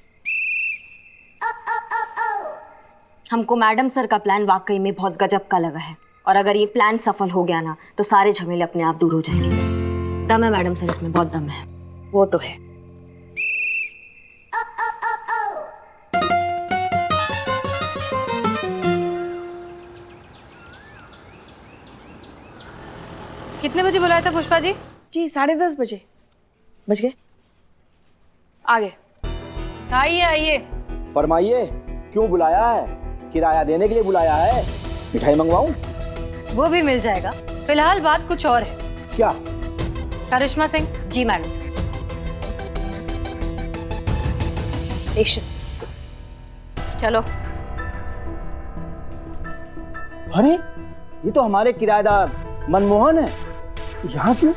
C: हमको मैडम सर का प्लान वाकई में बहुत गजब का लगा है और अगर ये प्लान सफल हो गया ना तो सारे झमेले अपने आप दूर हो जाएंगे। दम है मैडम सर, इसमें बहुत दम है।
B: वो तो है।
A: कितने बजे बुलाया था पुष्पा जी?
B: जी 10:30 बजे। बज गए? आगे
A: आइए आइए।
G: फरमाइए, क्यों बुलाया है? किराया देने के लिए बुलाया है? मिठाई मंगवाऊं?
A: वो भी मिल जाएगा। फिलहाल बात कुछ और है।
G: क्या?
A: करिश्मा सिंह।
C: जी मैडम सर।
B: पेशेंस।
C: चलो।
G: अरे ये तो हमारे किराएदार मनमोहन है। यहाँ क्यों?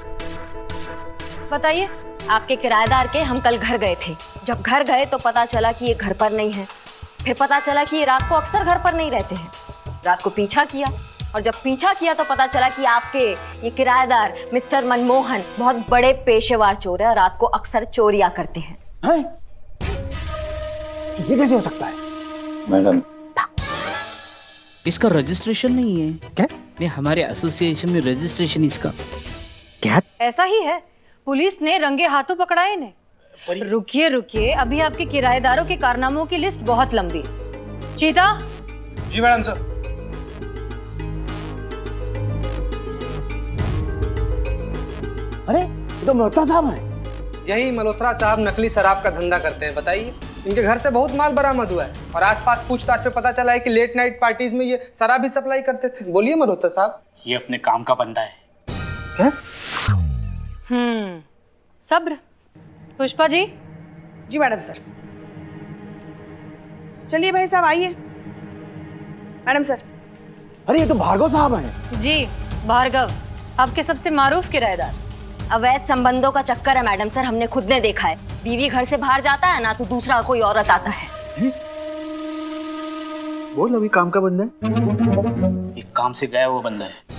A: बताइए।
C: आपके किराएदार के हम कल घर गए थे। जब घर गए तो पता चला कि ये घर पर नहीं है। फिर पता चला कि ये रात को अक्सर घर पर नहीं रहते हैं। रात को पीछा किया और जब पीछा किया तो पता चला कि आपके ये किराएदार मिस्टर मनमोहन बहुत बड़े पेशेवर चोर है और रात को अक्सर चोरियां करते हैं।
G: हैं? ये कैसे हो सकता है? मैडम,
E: इसका रजिस्ट्रेशन नहीं है
G: क्या?
E: नहीं, हमारे एसोसिएशन में रजिस्ट्रेशन इसका।
G: क्या?
A: ऐसा ही है, पुलिस ने रंगे हाथों पकड़ा इन्हें। रुकिए रुकिए, अभी आपके किराएदारों के कारनामों की लिस्ट बहुत लंबी है। चीता।
D: जी मैडम सर।
G: अरे ये तो मल्होत्रा साहब हैं।
D: यही मल्होत्रा साहब नकली शराब का धंधा करते हैं। बताइए, इनके घर से बहुत माल बरामद हुआ है और आसपास पूछताछ पे पता चला है कि लेट नाइट पार्टीज में ये शराब भी सप्लाई करते थे। बोलिए मल्होत्रा साहब।
L: ये अपने काम का बंदा है।
G: क्या?
A: सब्र। पुष्पा जी।
B: जी मैडम सर। चलिए भाई साहब आइए। Madam sir.
G: अरे ये तो भार्गव साहब हैं।
A: जी भार्गव, आपके सबसे मारूफ किराएदार।
C: अवैध संबंधों का चक्कर है मैडम सर, हमने खुद ने देखा है। बीवी घर से बाहर जाता है ना तो दूसरा कोई औरत आता है।
I: बोल, अभी काम का बंदा है।
L: एक काम से गया वो बंदा है।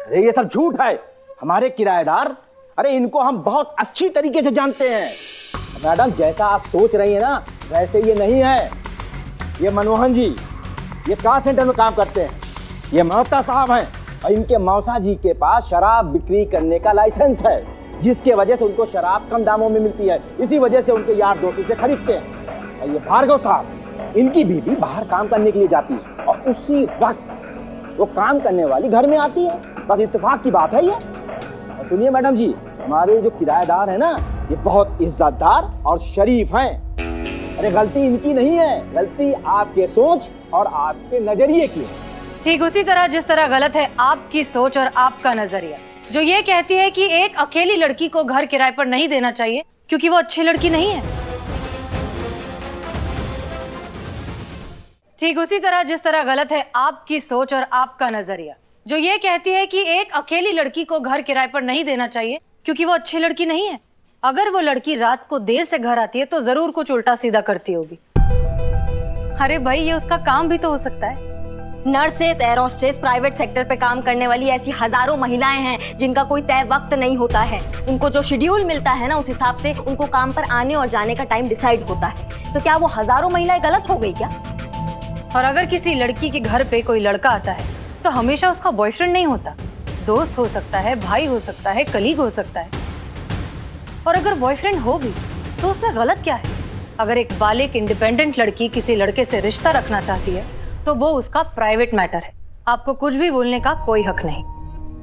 G: अरे ये सब झूठ है। हमारे किराएदार, अरे इनको हम बहुत अच्छी तरीके से जानते हैं। मैडम, जैसा आप सोच रही हैं ना वैसे ये नहीं है। ये मनमोहन जी ये कार सेंटर में काम करते हैं। ये मल्होत्रा साहब हैं और इनके मौसा जी के पास शराब बिक्री करने का लाइसेंस है, जिसके वजह से उनको शराब कम दामों में मिलती है। इसी वजह से उनके यार दोस्तों से खरीदते हैं। और ये भार्गव साहब, इनकी बीवी बाहर काम करने के लिए जाती है और उसी वक्त वो काम करने वाली घर में आती है। बस इत्तेफाक की बात है ये। और सुनिए मैडम जी, हमारे जो किराएदार है ना ये बहुत इज्जतदार और शरीफ हैं। अरे गलती इनकी नहीं है, गलती आपके सोच और आपके नजरिए की है।
A: ठीक उसी तरह जिस तरह गलत है आपकी सोच और आपका नजरिया, जो ये कहती है कि एक अकेली लड़की को घर किराए पर नहीं देना चाहिए क्योंकि वो अच्छी लड़की नहीं है। ठीक उसी तरह जिस तरह गलत है आपकी सोच और आपका नजरिया, जो ये कहती है कि एक अकेली लड़की को घर किराए पर नहीं देना चाहिए क्योंकि वो अच्छी लड़की नहीं है। अगर वो लड़की रात को देर से घर आती है तो जरूर कुछ उल्टा सीधा करती होगी। अरे भाई, ये उसका काम भी तो हो सकता है।
C: Nurses, air hostess, private sector पे काम करने वाली ऐसी हजारों महिलाएं हैं जिनका कोई तय वक्त नहीं होता है। उनको जो शेड्यूल मिलता है ना, उस हिसाब से उनको काम पर आने और जाने का टाइम डिसाइड होता है। तो क्या वो हजारों महिलाएं गलत हो गई क्या?
A: और अगर किसी लड़की के घर पे कोई लड़का आता है तो हमेशा उसका बॉयफ्रेंड नहीं होता, दोस्त हो सकता है, भाई हो सकता है, कलीग हो सकता है। और अगर बॉयफ्रेंड हो भी तो उसमें गलत क्या है? अगर एक बालिग इंडिपेंडेंट लड़की किसी लड़के से रिश्ता रखना चाहती है तो वो उसका प्राइवेट मैटर है, आपको कुछ भी बोलने का कोई हक नहीं।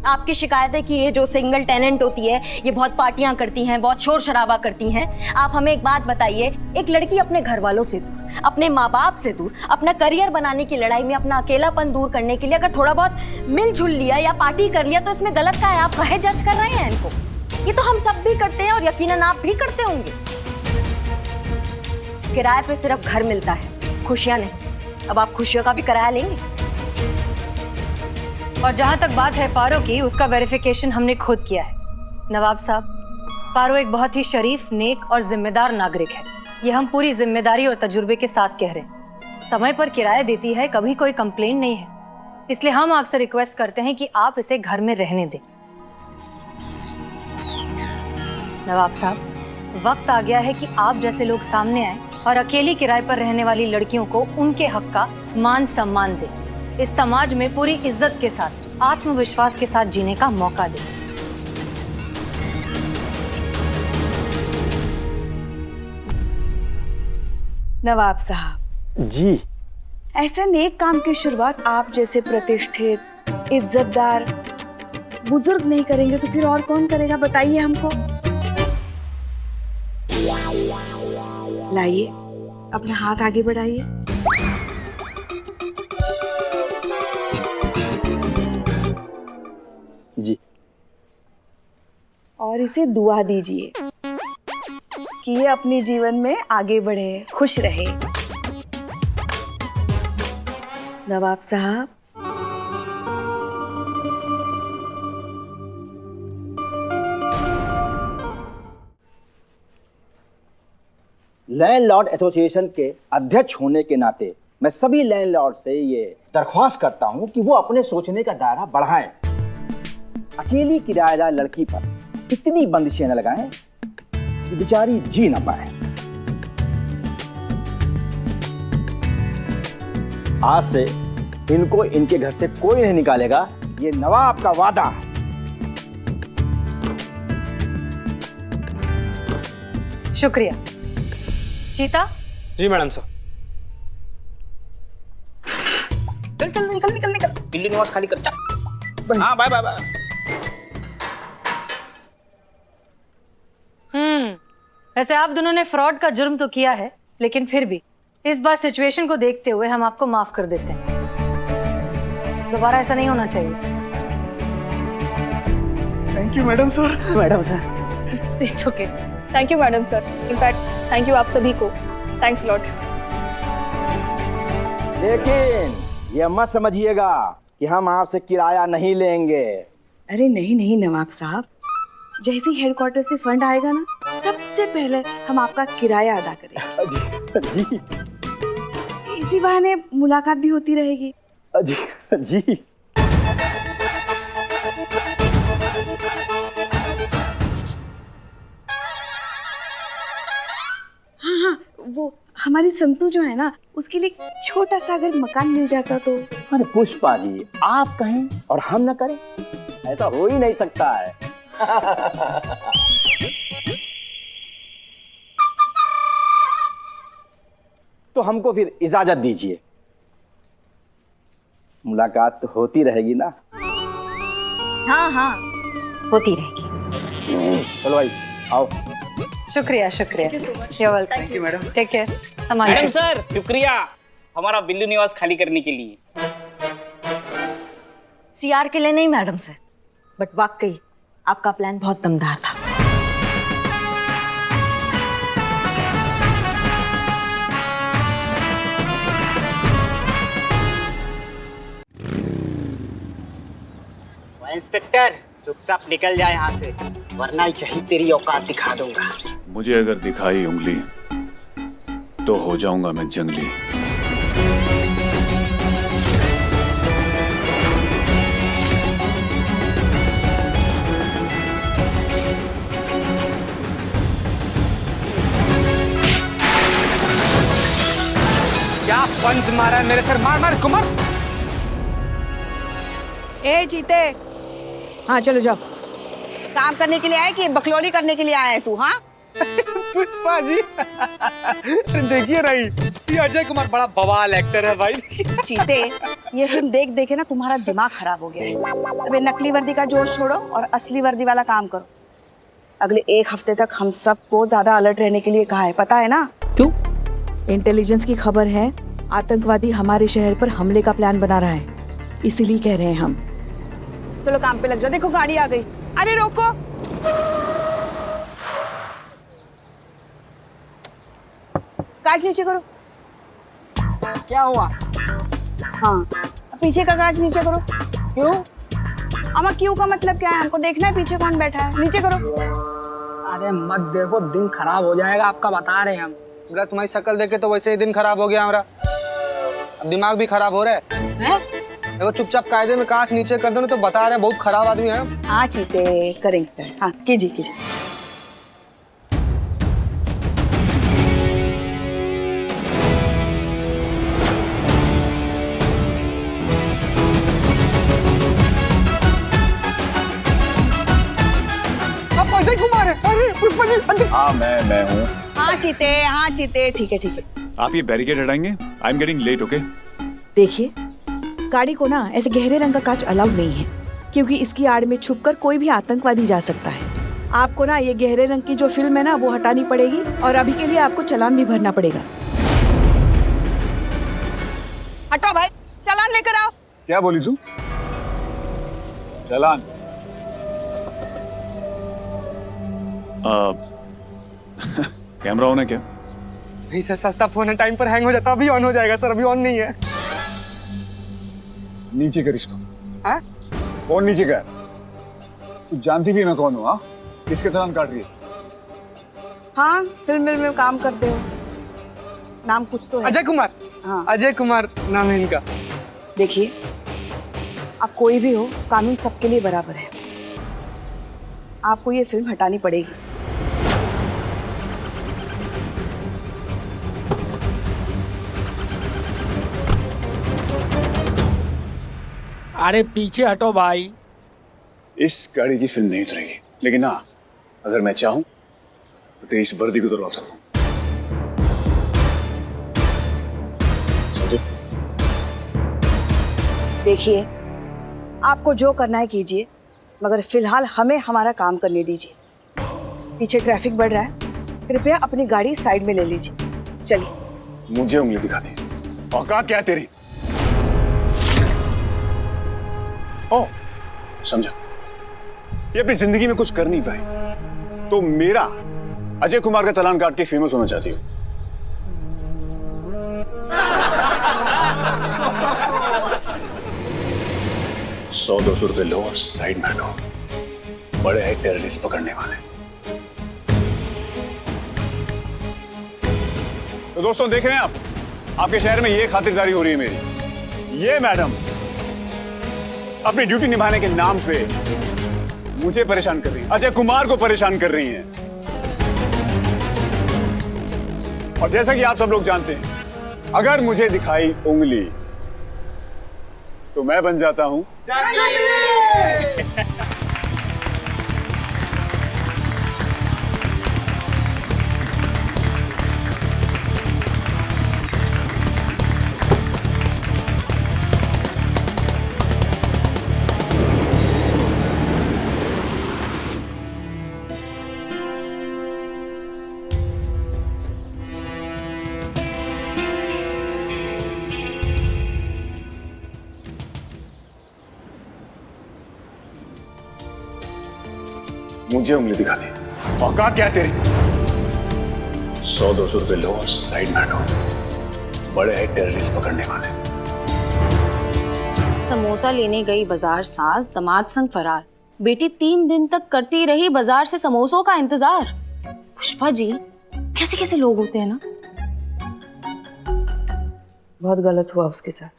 C: आपकी शिकायत है कि ये जो सिंगल टेनेंट होती है ये बहुत पार्टियां करती हैं, बहुत शोर शराबा करती हैं। आप हमें एक बात बताइए, एक लड़की अपने घर वालों से दूर, अपने माँ बाप से दूर, अपना करियर बनाने की लड़ाई में अपना अकेलापन दूर करने के लिए अगर थोड़ा बहुत मिलजुल लिया या पार्टी कर लिया तो इसमें गलत क्या है? आप काहे जज कर रहे हैं इनको? ये तो हम सब भी करते हैं और यकीनन आप भी करते होंगे। किराए पे सिर्फ घर मिलता है, खुशियां नहीं। अब आप खुशियों का भी किराया लेंगे?
A: और जहां तक बात है पारो की, उसका वेरिफिकेशन हमने खुद किया है। नवाब साहब, पारो एक बहुत ही शरीफ, नेक और जिम्मेदार नागरिक है। ये हम पूरी जिम्मेदारी और तजुर्बे के साथ कह रहे हैं। समय पर किराया देती है, कभी कोई कंप्लेंट नहीं है। इसलिए हम आपसे रिक्वेस्ट करते हैं कि आप इसे घर में रहने दें। नवाब साहब, वक्त आ गया है कि आप जैसे लोग सामने आए और अकेली किराए पर रहने वाली लड़कियों को उनके हक का मान सम्मान दें। इस समाज में पूरी इज्जत के साथ, आत्मविश्वास के साथ जीने का मौका दें।
B: नवाब साहब
G: जी,
B: ऐसा नेक काम की शुरुआत आप जैसे प्रतिष्ठित, इज्जतदार बुजुर्ग नहीं करेंगे तो फिर और कौन करेगा? बताइए हमको। लाइए, अपना हाथ आगे बढ़ाइए।
G: जी।
B: और इसे दुआ दीजिए कि ये अपने जीवन में आगे बढ़े, खुश रहे। नवाब साहब,
G: लैंडलॉर्ड एसोसिएशन के अध्यक्ष होने के नाते मैं सभी लैंडलॉर्ड से ये दरख्वास्त करता हूं कि वो अपने सोचने का दायरा बढ़ाएं। अकेली किराएदार लड़की पर इतनी बंदिशें न लगाएं कि बेचारी जी ना पाए। आज से इनको इनके घर से कोई नहीं निकालेगा, ये नवाब का वादा है।
A: शुक्रिया। चीता?
D: जी मैडम साहब।
E: चल चल निकल निकल निकल, दिल्ली निवास खाली कर। चल। हाँ बाय बाय बाय।
A: वैसे आप दोनों ने फ्रॉड का जुर्म तो किया है, लेकिन फिर भी इस बार सिचुएशन को देखते हुए हम आपको माफ कर देते हैं। दोबारा ऐसा नहीं होना चाहिए।
I: Thank you madam sir.
H: Madam sir.
A: It's okay.
H: Thank you madam sir. In fact thank you आप सभी को। Thanks lot.
G: लेकिन ये मत समझिएगा कि हम आपसे किराया नहीं लेंगे।
B: अरे नहीं नहीं नवाब साहब, जैसे ही हेडक्वार्टर से फंड आएगा ना, सबसे पहले हम आपका किराया अदा करेंगे।
G: जी
B: इसी बहाने मुलाकात भी होती रहेगी।
G: जी जी।
B: हाँ हाँ, वो हमारी संतू जो है ना, उसके लिए छोटा सा अगर मकान मिल जाता तो।
G: अरे पुष्पा जी, आप कहें और हम न करें, ऐसा हो ही नहीं सकता है। तो हमको फिर इजाजत दीजिए। मुलाकात तो होती रहेगी ना?
C: हाँ हाँ, होती रहेगी।
G: चलो भाई आओ।
A: शुक्रिया शुक्रिया। You're welcome.
I: Thank you madam.
A: Take care.
E: Madam sir शुक्रिया हमारा बिल्लू निवास खाली करने के लिए।
C: सीआर के लिए नहीं मैडम सर, बट वाकई आपका प्लान बहुत दमदार था।
M: इंस्पेक्टर चुपचाप निकल जाए यहाँ से, वरना यही तेरी औकात दिखा दूंगा।
N: मुझे अगर दिखाई उंगली तो हो जाऊंगा मैं जंगली।
D: क्या पंच मारा है मेरे सर, मार मार इसको मार।
B: ए जीते, हाँ चलो जाओ। काम करने के लिए आए कि बकलोली करने के लिए आए तू? हाँ
D: पुष्पा जी देखिए रही, ये अजय कुमार बड़ा बवाल एक्टर है भाई।
B: चीते, ये फिल्म देख देखे ना तुम्हारा दिमाग खराब हो गया है। अब ये नकली वर्दी का जोश छोड़ो और असली वर्दी वाला काम करो। अगले 1 हफ्ते तक हम सबको ज्यादा अलर्ट रहने के लिए कहा है, पता है ना?
D: क्यों?
B: इंटेलिजेंस की खबर है आतंकवादी हमारे शहर पर हमले का प्लान बना रहा है, इसीलिए कह रहे हैं हम। चलो काम पे लग जाओ। देखो गाड़ी आ गई। अरे रोको, कांच नीचे करो।
M: क्या हुआ?
B: हाँ, पीछे का कांच नीचे करो।
M: क्यों?
B: अमा क्यों का मतलब क्या है? हमको देखना है पीछे कौन बैठा है। नीचे करो।
M: अरे मत देखो, दिन खराब हो जाएगा आपका, बता रहे हैं हम।
D: तुम्हारी शक्ल देखे तो वैसे ही दिन खराब हो गया हमारा, अब दिमाग भी खराब हो रहा है। देखो चुपचाप कायदे में कांच नीचे कर दो ना, तो बता रहे हैं बहुत खराब आदमी है।
B: हाँ चीते, करेंगे। हाँ कीजिए कीजिए।
D: अब अजय कुमार है। अरे पुष्पा जी।
N: हाँ मैं हूँ।
B: हाँ चीते, ठीक है।
N: आप ये बैरिकेड हटाएंगे? I am getting late. Okay
B: देखिए, गाड़ी को ना ऐसे गहरे रंग का कांच अलाउड नहीं है, क्योंकि इसकी आड़ में छुपकर कोई भी आतंकवादी जा सकता है। आपको ना ये गहरे रंग की जो फिल्म है ना वो हटानी पड़ेगी, और अभी के लिए आपको चालान भी भरना पड़ेगा। हटाओ भाई, चालान लेकर आओ।
N: क्या बोली तू? चालान? कैमरा ऑन है क्या?
D: नहीं सर, सस्ता फोन है, टाइम पर हैंग हो जाता। अभी ऑन हो जाएगा सर, अभी ऑन नहीं है।
N: नीचे कर इसको।
D: हाँ?
N: फोन नीचे कर। तू जानती भी मैं कौन हूँ? हाँ, किसके चालान काट रही है?
B: हाँ, फिल्म में काम करते हो। नाम कुछ तो है।
D: अजय कुमार।
B: हाँ,
D: अजय कुमार नाम है इनका।
B: देखिए, आप कोई भी हो, कानून सबके लिए बराबर है। आपको ये फिल्म हटानी पड़ेगी।
M: अरे पीछे हटो भाई।
N: इस गाड़ी की फिल्म नहीं उतरेगी, लेकिन हाँ, अगर मैं चाहूं तो तेरी इस वर्दी को उतरवा सकता हूं। समझे?
B: देखिए, आपको जो करना है कीजिए, मगर फिलहाल हमें हमारा काम करने दीजिए। पीछे ट्रैफिक बढ़ रहा है, कृपया अपनी गाड़ी साइड में ले लीजिए। चलिए।
N: मुझे उंगली दिखाती है। औकात क्या है तेरी? ओ, समझा। ये अपनी जिंदगी में कुछ कर नहीं पाई, तो मेरा अजय कुमार का चालान काट के फेमस होना चाहती हूँ। 100-200 रुपए लो और साइड में हटो। बड़े हैं टेररिस्ट पकड़ने वाले। तो दोस्तों देख रहे हैं आप, आपके शहर में ये खातिरदारी हो रही है मेरी। ये मैडम अपनी ड्यूटी निभाने के नाम पे मुझे परेशान कर रही हैं, अजय कुमार को परेशान कर रही हैं। और जैसा कि आप सब लोग जानते हैं, अगर मुझे दिखाई उंगली तो मैं बन जाता हूं मुझे उंगली दिखाती। औकात क्या है तेरी? 100-200 रुपए लो और साइड में हटो। बड़े हैं टेररिस्ट पकड़ने वाले।
F: समोसा लेने गई बाजार सास, दामाद संग फरार। बेटी 3 दिन तक करती रही बाजार से समोसों का इंतजार। पुष्पा जी, कैसे कैसे लोग होते हैं ना।
B: बहुत गलत हुआ उसके साथ।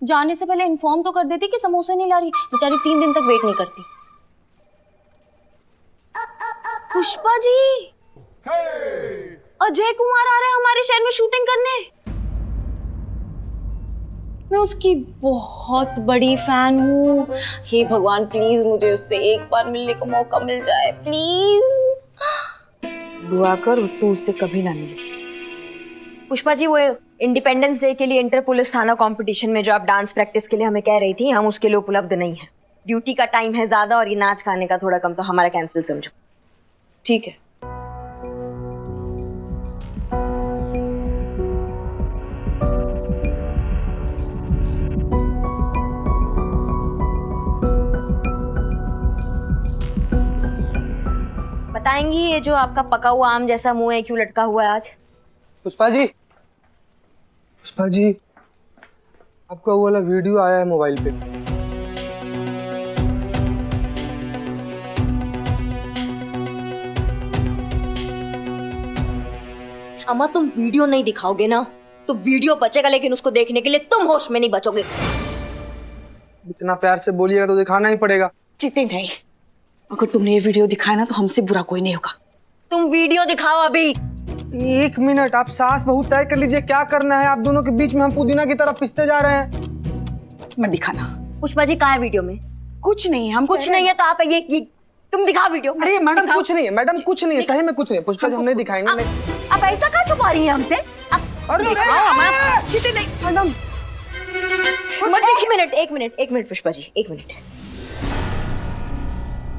F: जाने से पहले इन्फॉर्म तो कर देती कि समोसे नहीं ला रही। बेचारी 3 दिन तक वेट नहीं करती। पुष्पा जी, अजय कुमार आ रहे हैं हमारे शहर में शूटिंग करने। मैं उसकी बहुत बड़ी फैन हूँ। हे भगवान, प्लीज मुझे उससे एक बार मिलने का मौका मिल जाए, प्लीज।
B: दुआ कर तू उससे कभी ना मिले।
C: पुष्पा जी, वो इंडिपेंडेंस डे के लिए इंटर पुलिस थाना कंपटीशन में जो आप डांस प्रैक्टिस के लिए हमें कह रही थी, हम उसके लिए उपलब्ध नहीं है। ड्यूटी का टाइम है ज्यादा और ये नाच गाने का थोड़ा कम, तो हमारा कैंसिल समझो।
B: ठीक है।
C: बताएंगी ये जो आपका पका हुआ आम जैसा मुंह है क्यों लटका हुआ है आज?
D: पुष्पा जी, पुष्पा जी, आपका वो वाला वीडियो आया है मोबाइल पे।
C: अम्मा, तुम वीडियो नहीं दिखाओगे ना तो वीडियो बचेगा, लेकिन उसको देखने के लिए तुम होश में नहीं बचोगे।
D: इतना प्यार से बोलिएगा तो दिखाना ही पड़ेगा।
B: जीते नहीं, अगर तुमने ये वीडियो दिखाया ना तो हमसे बुरा कोई नहीं होगा।
C: तुम वीडियो दिखाओ अभी।
D: 1 मिनट, आप सास बहू तय कर लीजिए क्या करना है। आप दोनों के बीच में हम पुदीना की तरह पिसते जा रहे हैं।
B: मैं दिखाना।
C: पुष्पा जी, कहाँ है वीडियो में?
B: कुछ नहीं, हम
C: कुछ नहीं है तो आप ये तुम दिखाओ वीडियो।
D: अरे मैडम कुछ नहीं है, मैडम कुछ नहीं है, सही में कुछ नहीं है। पुष्पा जी, हम नहीं दिखाएंगे।
C: आप ऐसा कहाँ छुपा रही हैं हमसे?
D: अरे
C: जीते नहीं मैडम। एक मिनट पुष्पा जी, 1 मिनट।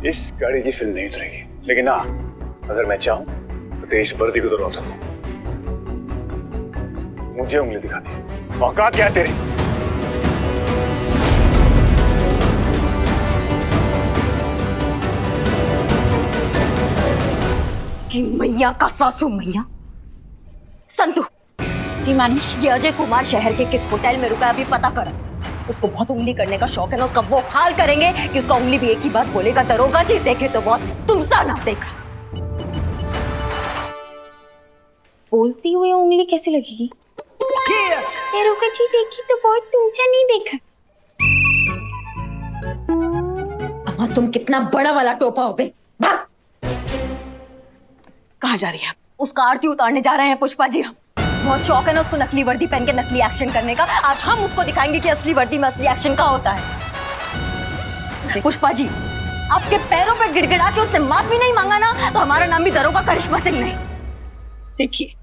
N: इस गाड़ी की फिल्म नहीं उतरेगी, लेकिन हाँ, अगर मैं चाहूं तो तेज वर्दी को तो रोक सकूं। मुझे उंगली दिखाती है, औकात क्या है तेरी?
C: इसकी मैया का सासू मैया। संतू
F: जी मैडम।
C: ये अजय कुमार शहर के किस होटल में रुका अभी पता करा। उसको बहुत उंगली करने का शौक है ना, उसका वो हाल करेंगे कि उसका उंगली भी एक ही बात बोलेगा, दरोगा जी देखे तो बहुत तुमसा ना देखा।
F: बोलती हुई उंगली कैसी लगेगी? दरोगा जी देखी तो बहुत तुमसा नहीं देखा।
C: अम्मा, तुम कितना बड़ा वाला टोपा हो बे। भाग।
B: कहाँ जा रही है?
C: उसका आरती उतारने जा रहे हैं पुष्पा जी। हम बहुत शौक है ना उसको नकली वर्दी पहन के नकली एक्शन करने का। आज हम उसको दिखाएंगे कि असली वर्दी में असली एक्शन क्या होता है। पुष्पा जी, आपके पैरों पे गिड़गिड़ा के उसने माफी नहीं मांगा ना तो हमारा नाम भी दरोगा करिश्मा सिंह नहीं।
B: देखिए,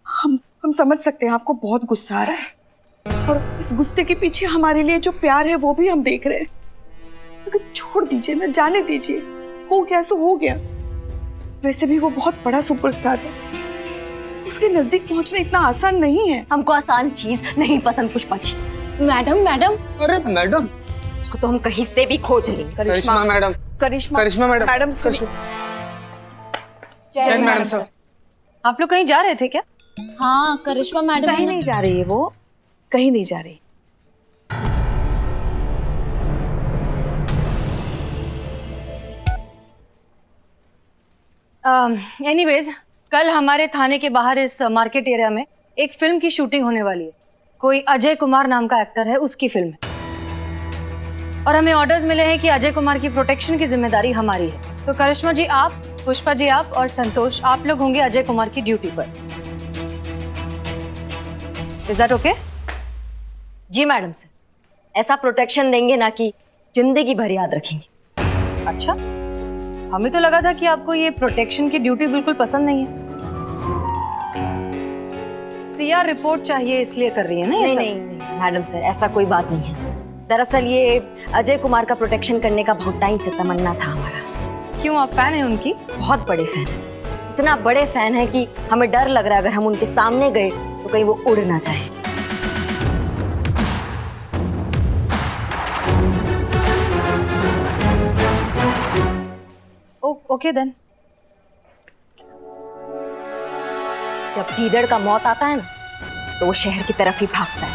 B: हम समझ सकते हैं आपको बहुत गुस्सा आ रहा है, और इस गुस्से के पीछे हमारे लिए जो प्यार है वो भी हम देख रहे हैं। अगर छोड़ दीजिए ना, जाने दीजिए, हो गया सो हो गया। वैसे भी वो बहुत बड़ा सुपरस्टार है, उसके नजदीक पहुंचना इतना आसान नहीं है।
C: हमको आसान चीज नहीं पसंद पुष्पा जी।
F: मैडम।
D: अरे मैडम,
C: उसको तो हम कहीं से भी खोज लें।
D: करिश्मा मैडम,
B: करिश्मा मैडम,
D: मैडम जय मैडम सर।
A: आप लोग कहीं जा रहे थे क्या?
F: हाँ, करिश्मा मैडम।
B: कहीं नहीं जा रही है वो, कहीं नहीं जा रही।
A: एनीवेज, कल हमारे थाने के बाहर इस मार्केट एरिया में एक फिल्म की शूटिंग होने वाली है। कोई अजय कुमार नाम का एक्टर है, उसकी फिल्म है, और हमें ऑर्डर्स मिले हैं कि अजय कुमार की प्रोटेक्शन की जिम्मेदारी हमारी है। तो करिश्मा जी आप, पुष्पा जी आप, और संतोष आप लोग होंगे अजय कुमार की ड्यूटी पर। Is that okay?
C: जी मैडम सर, ऐसा प्रोटेक्शन देंगे ना कि जिंदगी भर याद रखेंगे।
A: अच्छा, हमें तो लगा था कि आपको ये प्रोटेक्शन की ड्यूटी बिल्कुल पसंद नहीं है। सीआर रिपोर्ट चाहिए इसलिए कर रही है ना ये सब?
C: नहीं मैडम सर, ऐसा कोई बात नहीं है। दरअसल ये अजय कुमार का प्रोटेक्शन करने का बहुत टाइम से तमन्ना था हमारा।
A: क्यों, आप फैन हैं उनकी?
C: बहुत बड़े फैन, इतना बड़े फैन है कि हमें डर लग रहा है अगर हम उनके सामने गए तो कहीं वो उड़ ना जाए।
A: Okay then.
C: जब गीदड़ का मौत आता है ना तो वो शहर की तरफ ही भागता है।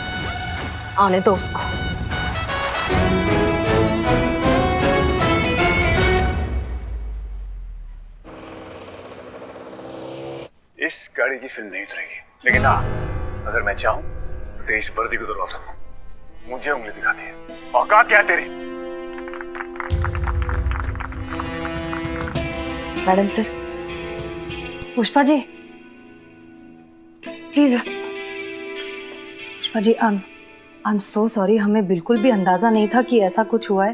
C: आने दो उसको।
N: इस गाड़ी की फिल्म नहीं उतरेगी, लेकिन हाँ, अगर मैं चाहूं तो तेज वर्दी को तो रोक सकूं। मुझे उंगली दिखाती है, औकात क्या है तेरी?
B: Madam sir.
A: Pushpa ji please. Pushpa ji, I am so sorry, हमें बिल्कुल भी अंदाजा नहीं था कि ऐसा कुछ हुआ है,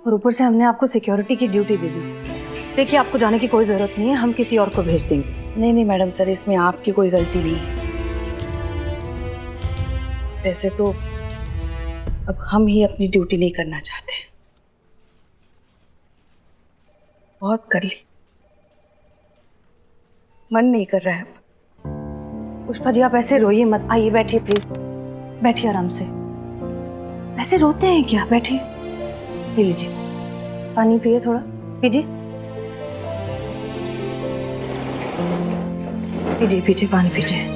A: और ऊपर से हमने आपको सिक्योरिटी की ड्यूटी दे दी। देखिए, आपको जाने की कोई जरूरत नहीं है, हम किसी और को भेज देंगे।
B: नहीं नहीं मैडम सर, इसमें आपकी कोई गलती नहीं है। वैसे तो अब हम ही अपनी ड्यूटी नहीं करना चाहते, बहुत कर ली, मन नहीं कर रहा है अब।
A: पुष्पा जी, आप ऐसे रोइए मत, आइए बैठिए प्लीज, बैठिए आराम से। ऐसे रोते हैं क्या? बैठिए, पी लीजिए, पानी पिए, थोड़ा पीजिए, पीजिए पीजिए, पानी पीजिए,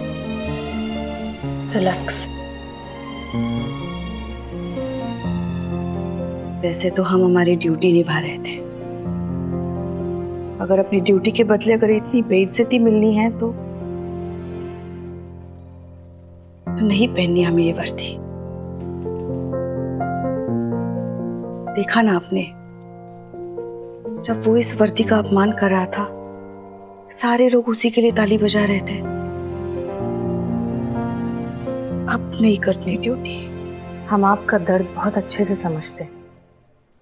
A: रिलैक्स।
B: वैसे तो हम हमारी ड्यूटी निभा रहे थे, अगर अपनी ड्यूटी के बदले अगर इतनी बेइज्जती मिलनी है तो नहीं पहननी हमें ये वर्दी। देखा ना आपने, जब वो इस वर्दी का अपमान कर रहा था, सारे लोग उसी के लिए ताली बजा रहे थे। अब नहीं करनी ड्यूटी।
A: हम आपका दर्द बहुत अच्छे से समझते,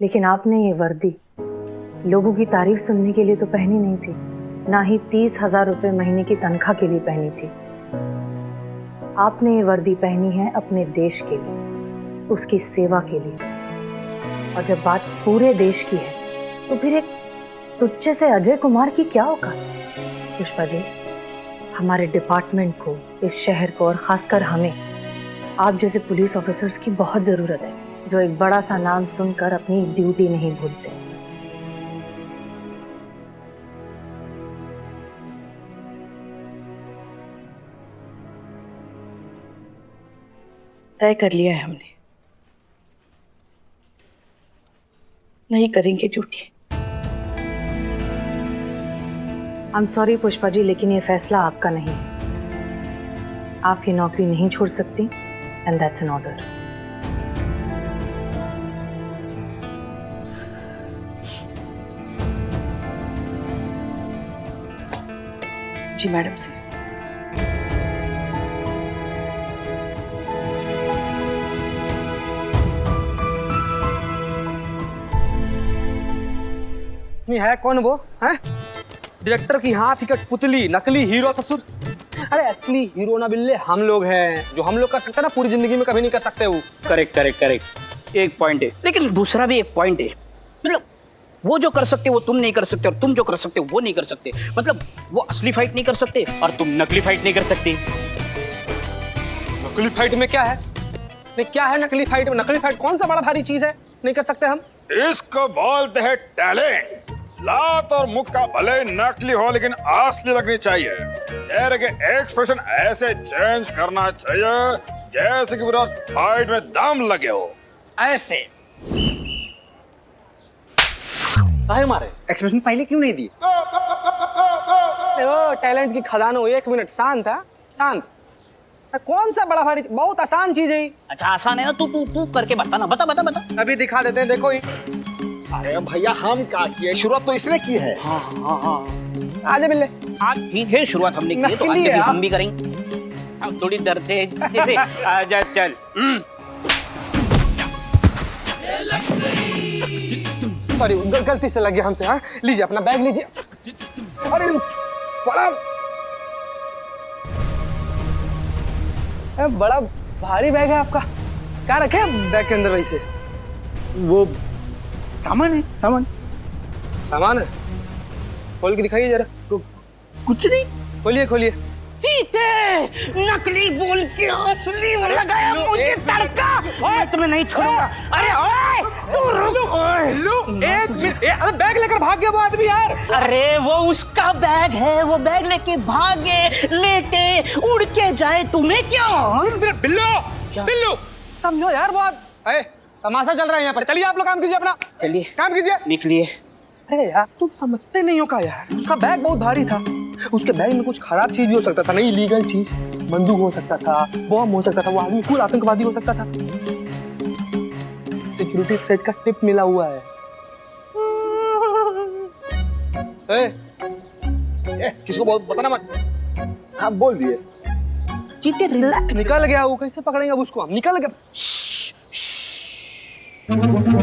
A: लेकिन आपने ये वर्दी लोगों की तारीफ सुनने के लिए तो पहनी नहीं थी, ना ही 30,000 रुपए महीने की तनख्वाह के लिए पहनी थी। आपने ये वर्दी पहनी है अपने देश के लिए, उसकी सेवा के लिए। और जब बात पूरे देश की है तो फिर एक तुच्छ से अजय कुमार की क्या औकात? पुष्पा जी, हमारे डिपार्टमेंट को, इस शहर को और खासकर हमें आप जैसे पुलिस ऑफिसर्स की बहुत जरूरत है, जो एक बड़ा सा नाम सुनकर अपनी ड्यूटी नहीं भूलते।
B: तय कर लिया है हमने, नहीं करेंगे duty.
A: I am sorry Pushpa ji, लेकिन ये फैसला आपका नहीं है। आप ये नौकरी नहीं छोड़ सकती, एंड दैट्स एन ऑर्डर।
B: जी मैडम सर।
D: है कौन वो? है डायरेक्टर की हाथ की कठपुतली, नकली हीरो ससुर। अरे असली हीरो ना बिल्ले हम लोग हैं, जो हम लोग कर सकते हैं ना पूरी जिंदगी में कभी नहीं कर सकते वो।
E: करेक्ट करेक्ट करेक्ट, एक पॉइंट है, लेकिन दूसरा भी एक पॉइंट है। मतलब वो जो कर सकते वो तुम नहीं कर सकते, और तुम जो कर सकते वो नहीं कर सकते। मतलब वो असली फाइट नहीं कर सकते और तुम नकली फाइट नहीं कर सकते।
D: नकली फाइट में क्या है? नहीं क्या है नकली फाइट में? नकली फाइट कौन सा बड़ा भारी चीज है, नहीं कर सकते हम?
N: इसको बोलते हैं टैलेंट। लात और मुक्का भले नकली हो लेकिन असली लगनी चाहिए। चेहरे के एक्सप्रेशन ऐसे चेंज करना चाहिए जैसे कि पूरा फाइट में दम लगे हो।
E: ऐसे
D: काहे मारे? एक्सप्रेशन पहले क्यों नहीं दिए? ओ टैलेंट की खदानो, एक मिनट शांत है, शांत। कौन सा बड़ा भारी, बहुत आसान चीज है।
E: अच्छा आसान है ना, तू करके बता ना, बता बता बता।
D: अभी दिखा देते हैं, देखो ही।
G: अरे भैया हम क्या किए, शुरुआत तो इसने की है।
E: हाँ हाँ हाँ,
D: आजा बिल्ले।
E: आज ठीक है, शुरुआत हमने की है तो आगे भी हम भी करेंगे। अब थोड़ी दर्द है जैसे आजा चल।
D: सॉरी गलती से लग गया हमसे। हाँ लीजिए अपना बैग लीजिए। अरे बड़ा भारी बैग है आपका, क्या रखे बैग के अंदर? वैसे
I: वो सामान है, सामान
D: सामान है, खोल के दिखाइए जरा।
I: कुछ नहीं,
D: खोलिए खोलिए।
L: चीते नकली बोल के असली लगाया मुझे तड़का। ओए तुम्हें नहीं छोड़ूंगा। अरे ओए तू रुक। ओए
D: एक मिनट, अरे बैग लेकर भाग गया वो आदमी यार।
L: अरे वो उसका बैग है, वो बैग लेके भागे, लेटे उड़ के जाए, तुम्हें क्यों?
D: बिल्लो बिल्लो समझो यार, बहुत तमाशा चल रहा है यहाँ पर। चलिए आप लोग काम कीजिए अपना,
E: चलिए
D: काम कीजिए।
E: निकलिए।
D: अरे यार तुम समझते नहीं हो का यार, उसका बैग बहुत भारी था, उसके बैग में कुछ खराब चीज भी हो सकता था, नहीं लीगल चीज, बंदूक हो सकता था, बॉम्ब हो सकता था, वो आदमी कोई आतंकवादी हो सकता था। सिक्योरिटी थ्रेट का टिप मिला हुआ है।
G: किसको बोल, बताना मत। हाँ बोल दिए।
E: चीते रिलैक्स।
D: निकल गया वो, कैसे पकड़ेंगे अब उसको हम? निकल गया।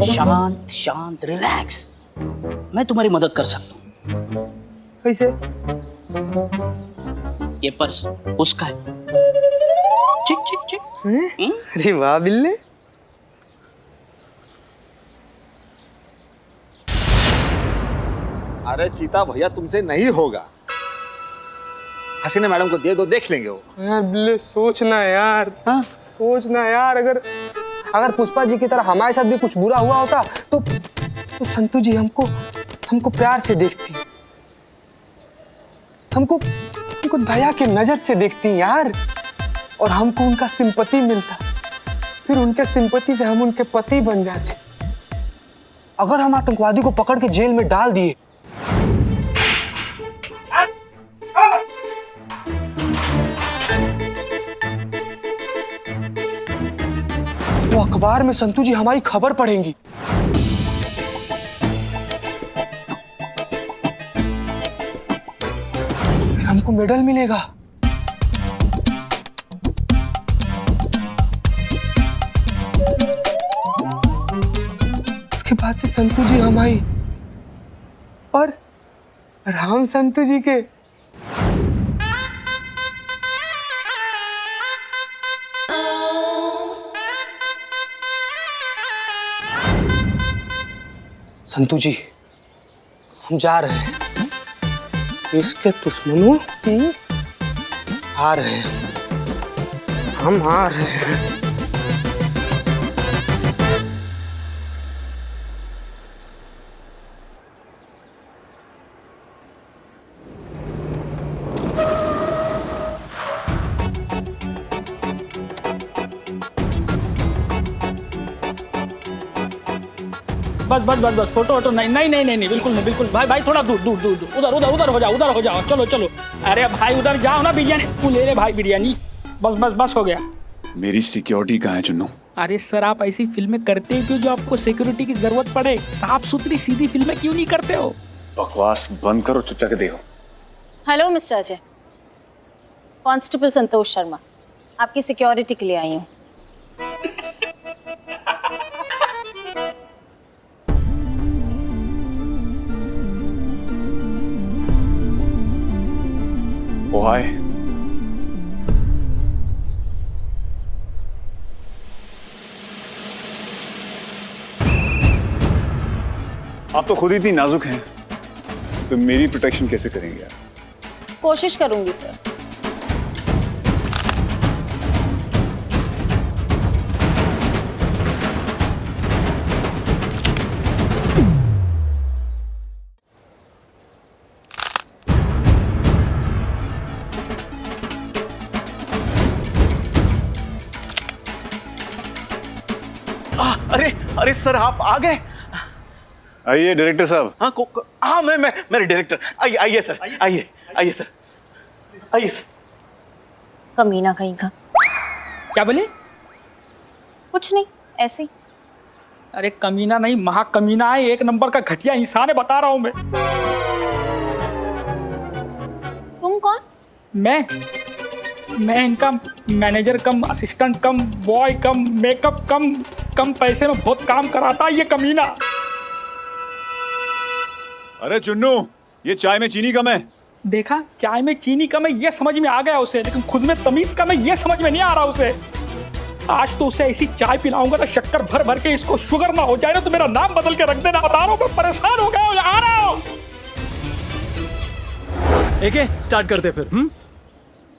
E: शांत शांत रिलैक्स। मैं तुम्हारी मदद कर सकता हूँ।
D: कैसे?
E: ये पर्स उसका है। चिक चिक चिक।
D: अरे वाह बिल्ले।
G: अरे चीता भैया तुमसे नहीं होगा, हसीना मैडम को दे दो, देख लेंगे वो।
D: यार बिल्ले सोचना यार, हाँ सोचना यार, अगर पुष्पा जी की तरह हमारे साथ भी कुछ बुरा हुआ होता तो संतू जी हमको प्यार से देखती, हमको दया के नजर से देखती यार, और हमको उनका सिंपैथी मिलता, फिर उनके सिंपैथी से हम उनके पति बन जाते। अगर हम आतंकवादी को पकड़ के जेल में डाल दिए तो अखबार में संतू जी हमारी खबर पढ़ेंगी। हमको मेडल मिलेगा। इसके बाद से संतू जी हमारी और राम संतू जी के। संतू जी हम जा रहे हैं, इसके दुश्मनों आ रहे हैं, हम आ रहे हैं।
E: बस बस बस बस फोटो वोटो नहीं नहीं नहीं नहीं बिल्कुल नहीं, बिल्कुल भाई भाई थोड़ा दूर दूर दूर दूर, उधर उधर उधर हो जाओ चलो चलो। अरे भाई उधर जाओ ना, बिरयानी तू ले ले भाई बिरयानी। बस बस बस हो गया।
N: मेरी सिक्योरिटी कहाँ है चुन्नू?
E: अरे सर आप ऐसी फिल्में करते क्यों जो आपको सिक्योरिटी की जरूरत पड़े? साफ सुथरी सीधी फिल्में क्यों नहीं करते हो?
N: बकवास बंद करो, चुपचाप के देखो।
F: Hello mister Ajay, constable Santosh Sharma, आपकी सिक्योरिटी के लिए आई हूँ।
N: ओ हाय। आप तो खुद ही इतनी नाजुक हैं, तो मेरी प्रोटेक्शन कैसे करेंगे यार?
F: कोशिश करूंगी सर।
G: अरे अरे सर आप आ गए।
N: आइए डायरेक्टर साहब।
G: हाँ हाँ मैं मेरे डायरेक्टर। आइए आइए सर, आइए आइए सर, आइए सर।
F: कमीना कहीं का।
E: क्या बोले?
F: कुछ नहीं, ऐसे ही।
E: अरे कमीना नहीं, महाकमीना है, एक नंबर का घटिया इंसान है, बता रहा हूं मैं।
F: तुम कौन?
E: मैं इनका manager cum assistant cum boy cum makeup कम पैसे में बहुत काम कराता है ये कमीना।
N: अरे चुन्नू, ये चाय में चीनी कम है।
E: देखा, चाय में चीनी कम है ये समझ में आ गया उसे, लेकिन खुद में तमीज कम है ये समझ में नहीं आ रहा उसे। आज तो उसे ऐसी चाय पिलाऊंगा ना, शक्कर भर भर के इसको शुगर ना हो जाए ना, तो मेरा नाम बदल के रख देना, बता रहा हूं मैं परेशान हो गया हूं, आ रहा हूं।
O: ओके स्टार्ट करते फिर।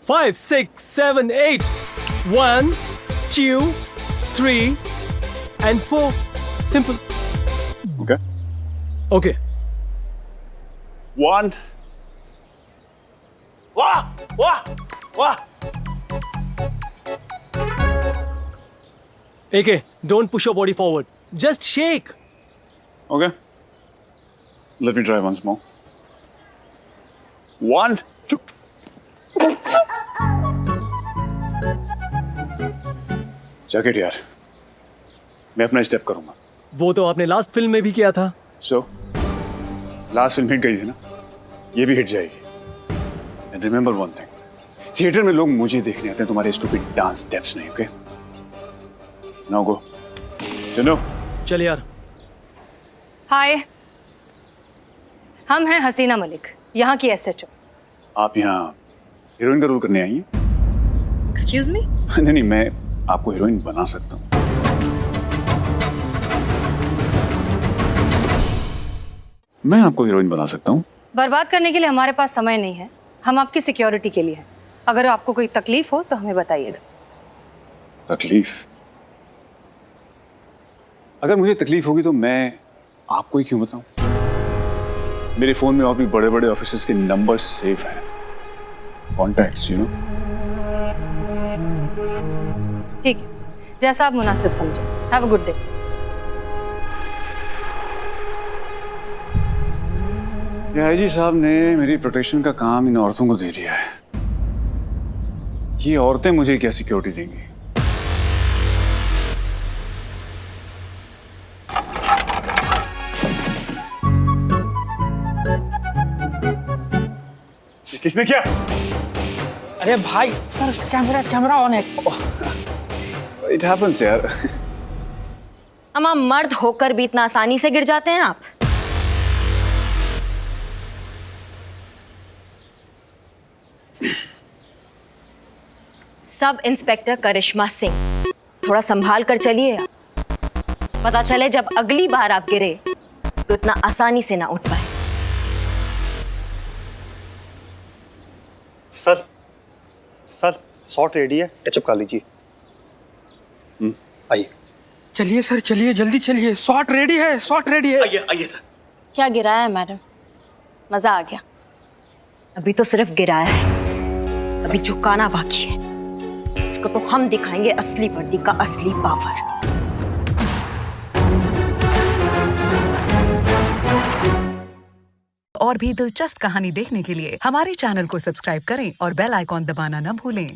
O: 5 6 7 8 1 2 3 and 4 simple.
N: Okay.
O: Okay.
N: 1
G: वाह वाह वाह।
O: AK, don't push your body forward. Just shake.
N: Okay. Let me try once more. 1 2 jacket यार, मैं अपना स्टेप करूंगा।
O: वो तो आपने लास्ट फिल्म में भी किया था।
N: So, लास्ट फिल्म हिट गई थी ना, ये भी हिट जाएगी। And remember one thing, theatre में लोग मुझे देखने आते हैं, तुम्हारे स्टूपिड डांस स्टेप्स नहीं। Okay now go. चलो
O: चल यार।
A: हाय, हम हैं हसीना मलिक, यहाँ की SHO।
N: आप यहाँ हीरोइन का रोल करने आई हैं?
A: Excuse me?
N: नहीं नहीं, मैं आपको हीरोइन बना सकता हूँ। मैं आपको हीरोइन बना सकता हूँ।
A: बर्बाद करने के लिए हमारे पास समय नहीं है, हम आपकी सिक्योरिटी के लिए हैं। अगर आपको कोई तकलीफ हो तो हमें बताइएगा।
N: तकलीफ? अगर मुझे तकलीफ होगी तो मैं आपको ही क्यों बताऊं? मेरे फोन में और भी बड़े बड़े ऑफिसर्स के नंबर सेव हैं, कॉन्टैक्ट्स, यू नो।
A: ठीक है, जैसा आप मुनासिब समझे। Have a good day.
N: IG साहब ने मेरी प्रोटेक्शन का काम इन औरतों को दे दिया है। ये औरतें मुझे क्या सिक्योरिटी देंगी? किसने किया?
L: अरे भाई सर, कैमरा ऑन है।
N: इट हैपेंस यार।
C: अम्मा, मर्द होकर भी इतना आसानी से गिर जाते हैं आप? सब इंस्पेक्टर करिश्मा सिंह, थोड़ा संभाल कर चलिए। पता चले जब अगली बार आप गिरे तो इतना आसानी से ना उठ पाए।
I: सर शॉट रेडी है, टचअप कर लीजिए। आइए।
L: चलिए सर, चलिए जल्दी चलिए। शॉट रेडी है, शॉट रेडी है।
N: आइए आइए सर।
F: क्या गिराया है मैडम? मजा आ गया।
C: अभी तो सिर्फ गिराया है, अभी झुकाना बाकी है। इसको तो हम दिखाएंगे असली वर्दी का असली पावर।
P: और भी दिलचस्प कहानी देखने के लिए हमारे चैनल को सब्सक्राइब करें और बेल आइकॉन दबाना न भूलें।